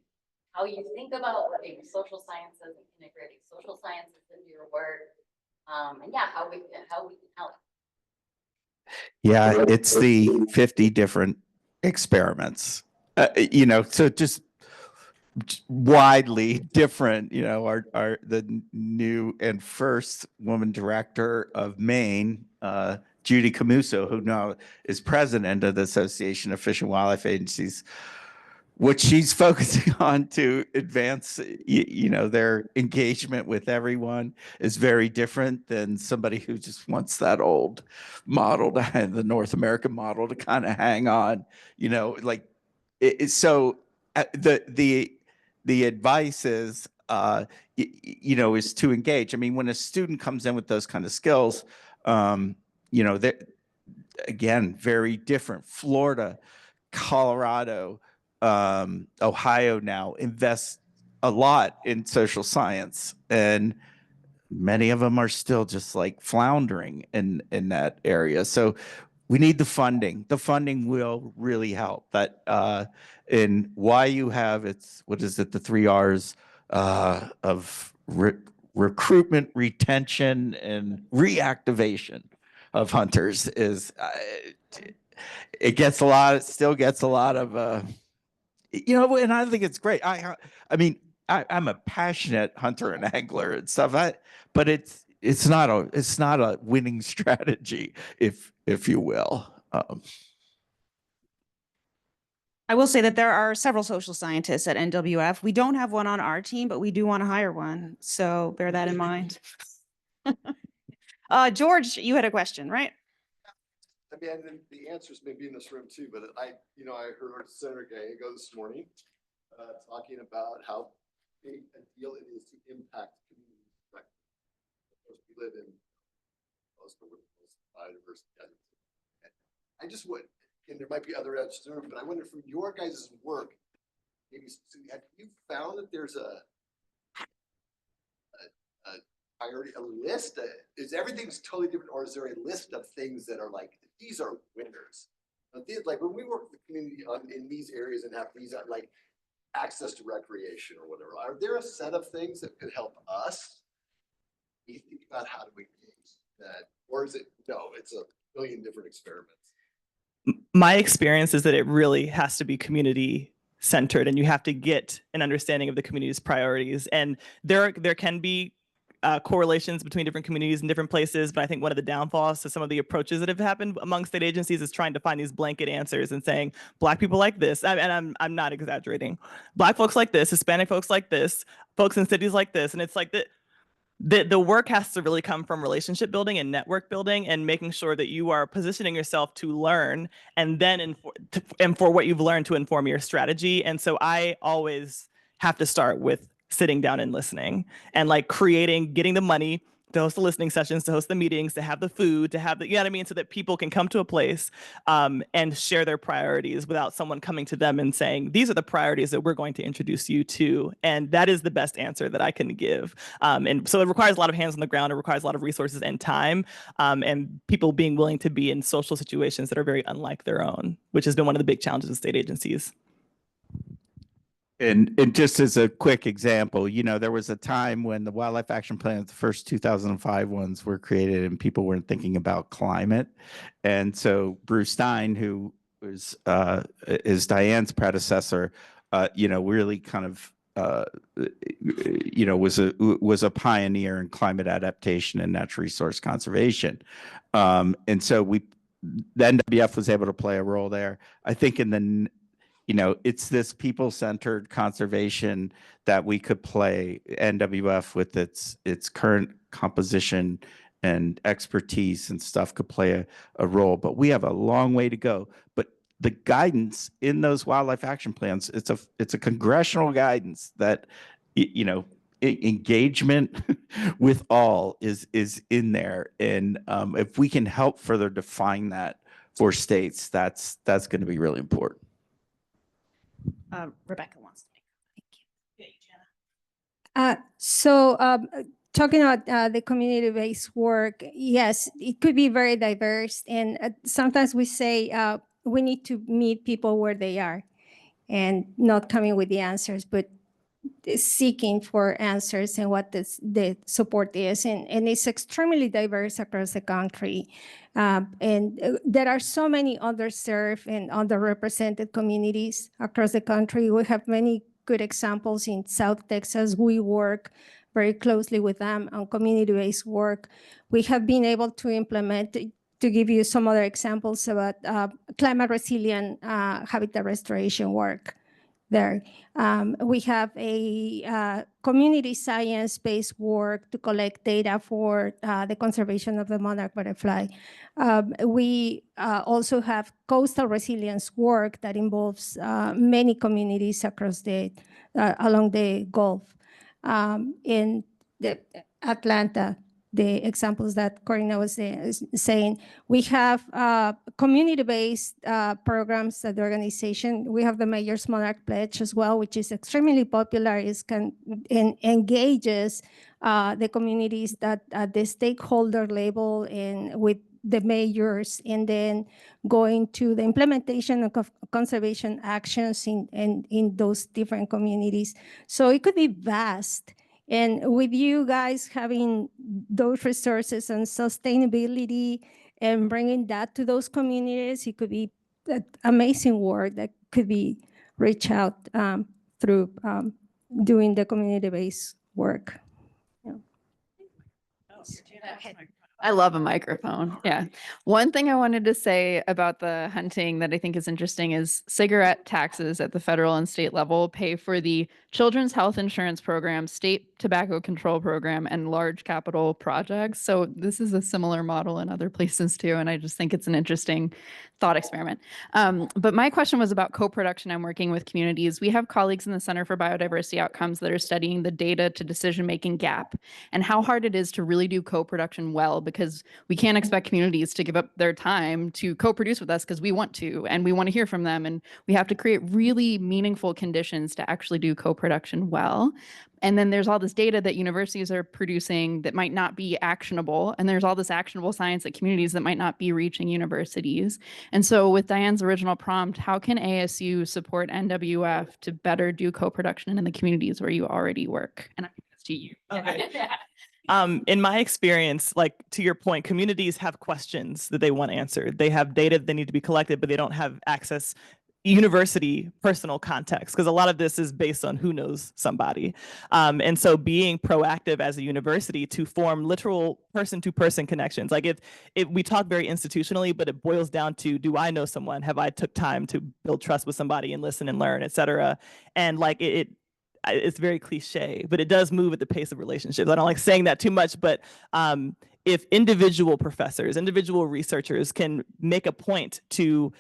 how you think about working with social sciences and integrating social sciences into your work. And yeah, how we can help. Yeah, it's the 50 different experiments, so just widely different. The new and first woman director of Maine, Judy Camuso, who now is president of the Association of Fish and Wildlife Agencies, what she's focusing on to advance, you know, their engagement with everyone is very different than somebody who just wants that old model, the North American model, to kind of hang on, you know, like so the advice is, you know, is to engage. I mean, when a student comes in with those kind of skills, you know, again, very different. Florida, Colorado, Ohio now invests a lot in social science, and many of them are still just like floundering in that area. So we need the funding. The funding will really help. That in why you have it's what is it, the 3 R's of recruitment, retention, and reactivation of hunters is it gets a lot. It still gets a lot of you know, and I think it's great. I mean, I'm a passionate hunter and angler and stuff. But it's not a winning strategy, if you will. I will say that there are several social scientists at NWF. We don't have one on our team, but we do want to hire one. So bear that in mind. George, you had a question, right? I mean, and the answers may be in this room too, but I heard Senator Gallego this morning talking about how big a deal it is to impact communities. Right? Of course, we live in most biodiverse. I just would, and there might be other answers, but I wonder from your guys' work, maybe have you found that there's a priority, a list? Is everything's totally different, or is there a list of things that are like, these are winners? Like when we work with the community in these areas and have these like access to recreation or whatever, are there a set of things that could help us? You think about how do we engage that, or is it no? It's a million different experiments. My experience is that it really has to be community centered, and you have to get an understanding of the community's priorities. And there can be correlations between different communities in different places, but I think one of the downfalls to some of the approaches that have happened among state agencies is trying to find these blanket answers and saying Black people like this, and I'm not exaggerating. Black folks like this, Hispanic folks like this, folks in cities like this, and it's like the work has to really come from relationship building and network building and making sure that you are positioning yourself to learn and then for what you've learned to inform your strategy. And so I always have to start with sitting down and listening and like getting the money to host the listening sessions, to host the meetings, to have the food, to have the, you know what I mean? So that people can come to a place and share their priorities without someone coming to them and saying, these are the priorities that we're going to introduce you to. And that is the best answer that I can give. And so it requires a lot of hands on the ground. It requires a lot of resources and time, and people being willing to be in social situations that are very unlike their own, which has been one of the big challenges of state agencies. And just as a quick example, you know, there was a time when the Wildlife Action Plan, the first 2005 ones were created, and people weren't thinking about climate. And so Bruce Stein, who is Diane's predecessor, you know, really kind of, you know, was a pioneer in climate adaptation and natural resource conservation. And so the NWF was able to play a role there. I think you know, it's this people-centered conservation that we could play. NWF with its current composition and expertise and stuff could play a role, but we have a long way to go. But the guidance in those wildlife action plans, it's a congressional guidance that, you know, engagement with all is in there. And if we can help further define that for states, that's going to be really important. Rebecca wants to make. Talking about the community-based work, yes, it could be very diverse. And sometimes we say we need to meet people where they are and not coming with the answers, but seeking for answers and what the support is. And it's extremely diverse across the country. And there are so many underserved and underrepresented communities across the country. We have many good examples in South Texas. We work very closely with them on community-based work. We have been able to implement, to give you some other examples about climate resilient habitat restoration work there. We have a community science-based work to collect data for the conservation of the monarch butterfly. We also have coastal resilience work that involves many communities across along the Gulf. In the Atlanta, the examples that Corina was saying, we have community-based programs at the organization. We have the Mayor's Monarch Pledge as well, which is extremely popular. It engages the communities that at the stakeholder level and with the mayors, and then going to the implementation of conservation actions in those different communities. So it could be vast. And with you guys having those resources and sustainability and bringing that to those communities, it could be amazing work that could be reached out through doing the community-based work. I love a microphone. Yeah. One thing I wanted to say about the hunting that I think is interesting is cigarette taxes at the federal and state level pay for the Children's Health Insurance Program, State Tobacco Control Program, and large capital projects. So this is a similar model in other places too. And I just think it's an interesting thought experiment. But my question was about co-production. I'm working with communities. We have colleagues in the Center for Biodiversity Outcomes that are studying the data to decision-making gap and how hard it is to really do co-production well, because we can't expect communities to give up their time to co-produce with us because we want to, and we want to hear from them. And we have to create really meaningful conditions to actually do co-production well. And then there's all this data that universities are producing that might not be actionable. And there's all this actionable science at communities that might not be reaching universities. And so with Diane's original prompt, how can ASU support NWF to better do co-production in the communities where you already work? And I think that's to you. Okay. In my experience, like to your point, communities have questions that they want answered. They have data that they need to be collected, but they don't have access university personal context, because a lot of this is based on who knows somebody. And so being proactive as a university to form literal person-to-person connections. Like if we talk very institutionally, but it boils down to, do I know someone? Have I took time to build trust with somebody and listen and learn, et cetera? And like it's very cliche, but it does move at the pace of relationships. I don't like saying that too much, but if individual professors, individual researchers can make a point to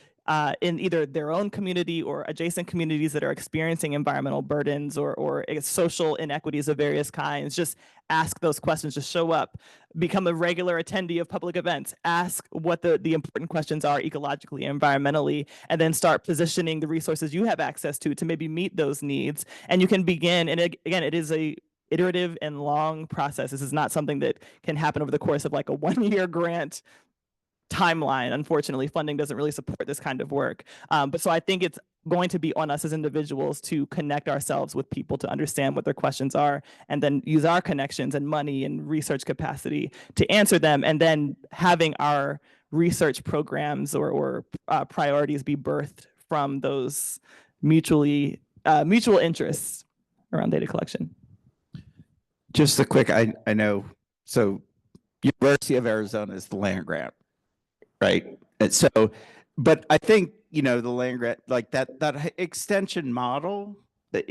in either their own community or adjacent communities that are experiencing environmental burdens or social inequities of various kinds, just ask those questions, just show up, become a regular attendee of public events, ask what the important questions are ecologically, environmentally, and then start positioning the resources you have access to maybe meet those needs. And you can begin, and again, it is a iterative and long process. This is not something that can happen over the course of like a 1-year grant timeline. Unfortunately, funding doesn't really support this kind of work. But so I think it's going to be on us as individuals to connect ourselves with people to understand what their questions are, and then use our connections and money and research capacity to answer them, and then having our research programs or priorities be birthed from those mutual interests around data collection. Just a quick, I know, so University of Arizona is the land grant, right? And so, but I think, the land grant, like that extension model, that,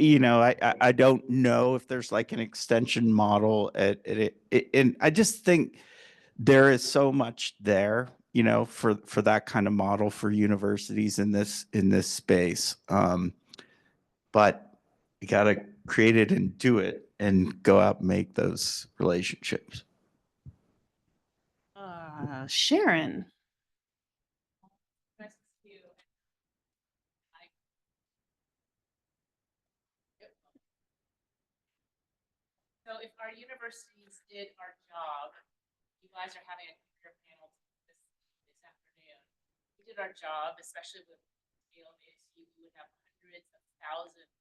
I don't know if there's like an extension model and I just think there is so much there, for that kind of model for universities in this space. But you got to create it and do it and go out and make those relationships. Sharon. So if our universities did our job, you guys are having a career panel this afternoon. We did our job, especially with scale of ASU, we would have hundreds of thousands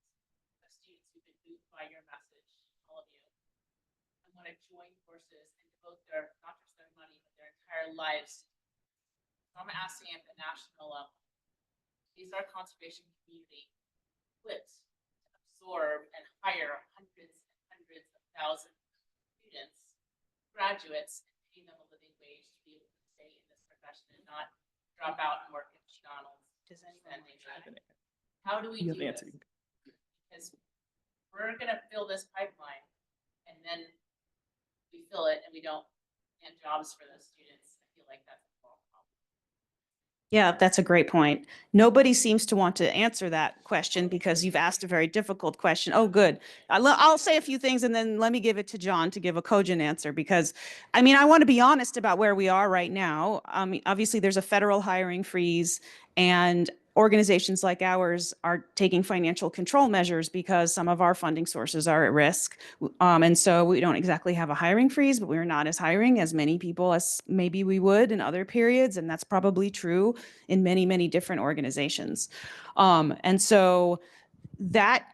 of students who've been moved by your message, all of you, and want to join forces and devote not just their money, but their entire lives. So I'm asking at the national level, is our conservation community equipped to absorb and hire hundreds of thousands of students, graduates, and pay them a living wage to be able to stay in this profession and not drop out and work at McDonald's? How do we do this? we're gonna fill this pipeline, and then we fill it and we don't get jobs for those students, I feel like that's a problem. Yeah, that's a great point. Nobody seems to want to answer that question because you've asked a very difficult question. Oh, good. I'll say a few things and then let me give it to John to give a cogent answer because, I mean, I want to be honest about where we are right now. Obviously, there's a federal hiring freeze and organizations like ours are taking financial control measures because some of our funding sources are at risk. And so we don't exactly have a hiring freeze, but we're not as hiring as many people as maybe we would in other periods. And that's probably true in many, many different organizations. And so that,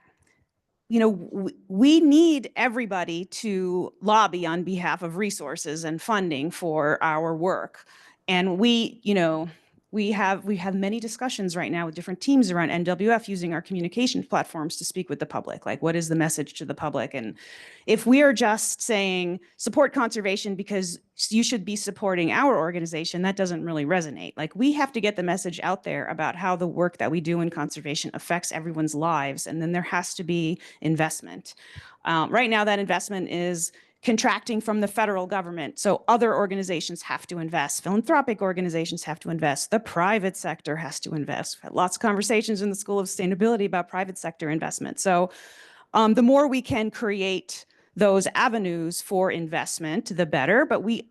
you know, we need everybody to lobby on behalf of resources and funding for our work. And we, you know, we have many discussions right now with different teams around NWF using our communication platforms to speak with the public. Like, what is the message to the public? And if we are just saying support conservation because you should be supporting our organization, that doesn't really resonate. Like, we have to get the message out there about how the work that we do in conservation affects everyone's lives. And then there has to be investment. Right now, that investment is contracting from the federal government. So other organizations have to invest. Philanthropic organizations have to invest. The private sector has to invest. We've had lots of conversations in the School of Sustainability about private sector investment. So the more we can create those avenues for investment, the better. But we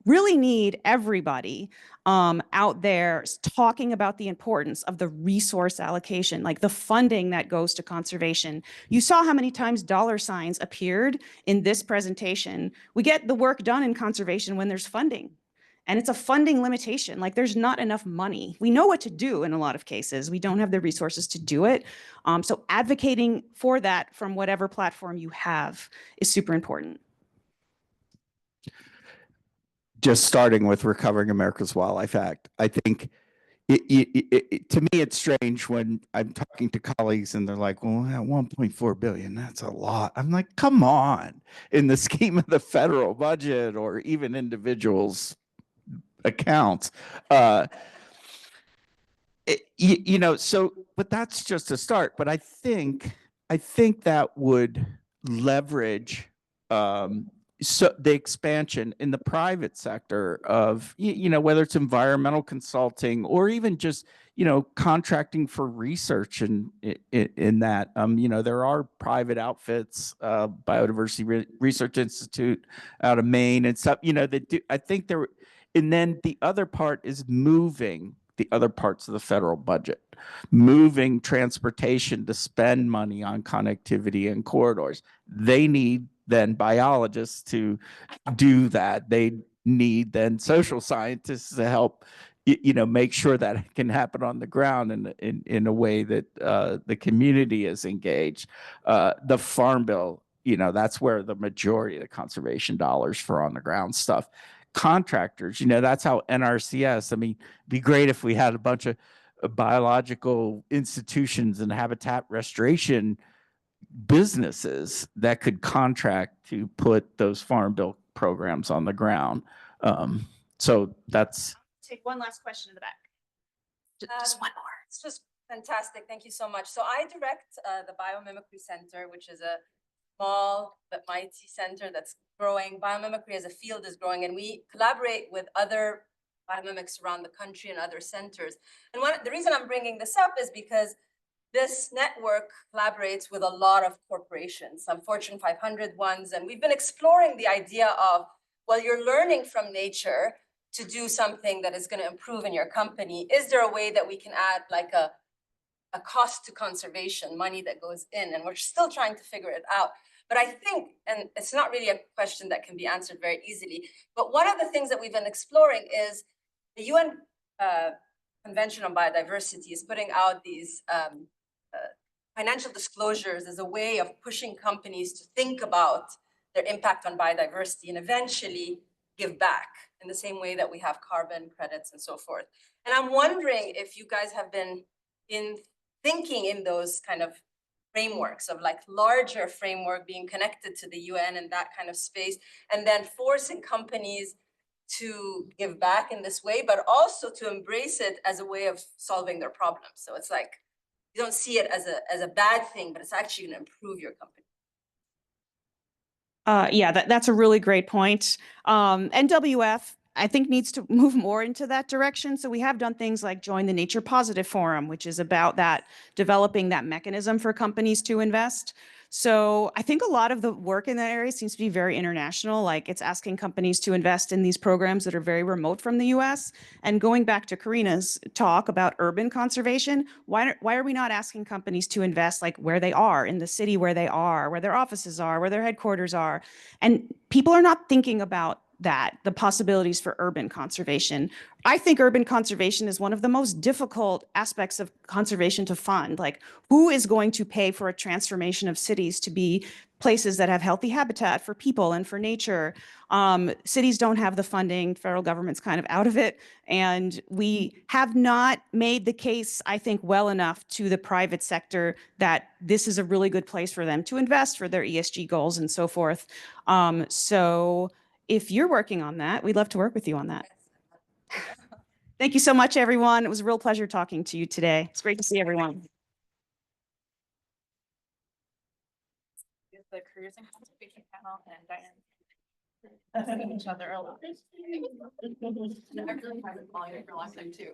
really need everybody out there talking about the importance of the resource allocation, like the funding that goes to conservation. You saw how many times dollar signs appeared in this presentation. We get the work done in conservation when there's funding. And it's a funding limitation. Like, there's not enough money. We know what to do in a lot of cases. We don't have the resources to do it. So advocating for that from whatever platform you have is super important. Just starting with Recovering America's Wildlife Act, I think to me, it's strange when I'm talking to colleagues and they're like, well, 1.4 billion, that's a lot. I'm like, come on, in the scheme of the federal budget or even individuals' accounts. You know, so, but that's just a start. But I think that would leverage so the expansion in the private sector of, you know, whether it's environmental consulting or even just, you know, contracting for research and in that, you know, there are private outfits, Biodiversity Research Institute out of Maine and stuff, you know, that do, I think there, and then the other part is moving the other parts of the federal budget, moving transportation to spend money on connectivity and corridors. They need then biologists to do that. They need then social scientists to help, you know, make sure that it can happen on the ground in a way that the community is engaged. The Farm Bill, you know, that's where the majority of the conservation dollars for on the ground stuff. Contractors, you know, that's how NRCS, I mean, it'd be great if we had a bunch of biological institutions and habitat restoration businesses that could contract to put those Farm Bill programs on the ground. So that's. Take one last question in the back. Just one more. It's just fantastic. Thank you so much. So I direct the Biomimicry Center, which is a small but mighty center that's growing. Biomimicry as a field is growing, and we collaborate with other biomimics around the country and other centers. And the reason I'm bringing this up is because this network collaborates with a lot of corporations, some Fortune 500 ones, and we've been exploring the idea of, well, you're learning from nature to do something that is going to improve in your company. Is there a way that we can add like a cost to conservation, money that goes in? And we're still trying to figure it out. But I think, and it's not really a question that can be answered very easily, but one of the things that we've been exploring is the UN Convention on Biodiversity is putting out these financial disclosures as a way of pushing companies to think about their impact on biodiversity and eventually give back in the same way that we have carbon credits and so forth. And I'm wondering if you guys have been thinking in those kind of frameworks of like larger framework being connected to the UN and that kind of space, and then forcing companies to give back in this way, but also to embrace it as a way of solving their problems. So it's like, you don't see it as a bad thing, but it's actually going to improve your company. Yeah, that's a really great point. NWF, I think, needs to move more into that direction. So we have done things like join the Nature Positive Forum, which is about that, developing that mechanism for companies to invest. So I think a lot of the work in that area seems to be very international, like it's asking companies to invest in these programs that are very remote from the US. And going back to Corina's talk about urban conservation, why are we not asking companies to invest like where they are, in the city where they are, where their offices are, where their headquarters are? And people are not thinking about that, the possibilities for urban conservation. I think urban conservation is one of the most difficult aspects of conservation to fund. Like, who is going to pay for a transformation of cities to be places that have healthy habitat for people and for nature? Cities don't have the funding, federal government's kind of out of it. And we have not made the case, I think, well enough to the private sector that this is a really good place for them to invest for their ESG goals and so forth. So if you're working on that, we'd love to work with you on that. Thank you so much, everyone. It was a real pleasure talking to you today. It's great to see everyone. The Careers and Conservation panel and Diane. Each other a lot. I really haven't followed you for a long time too.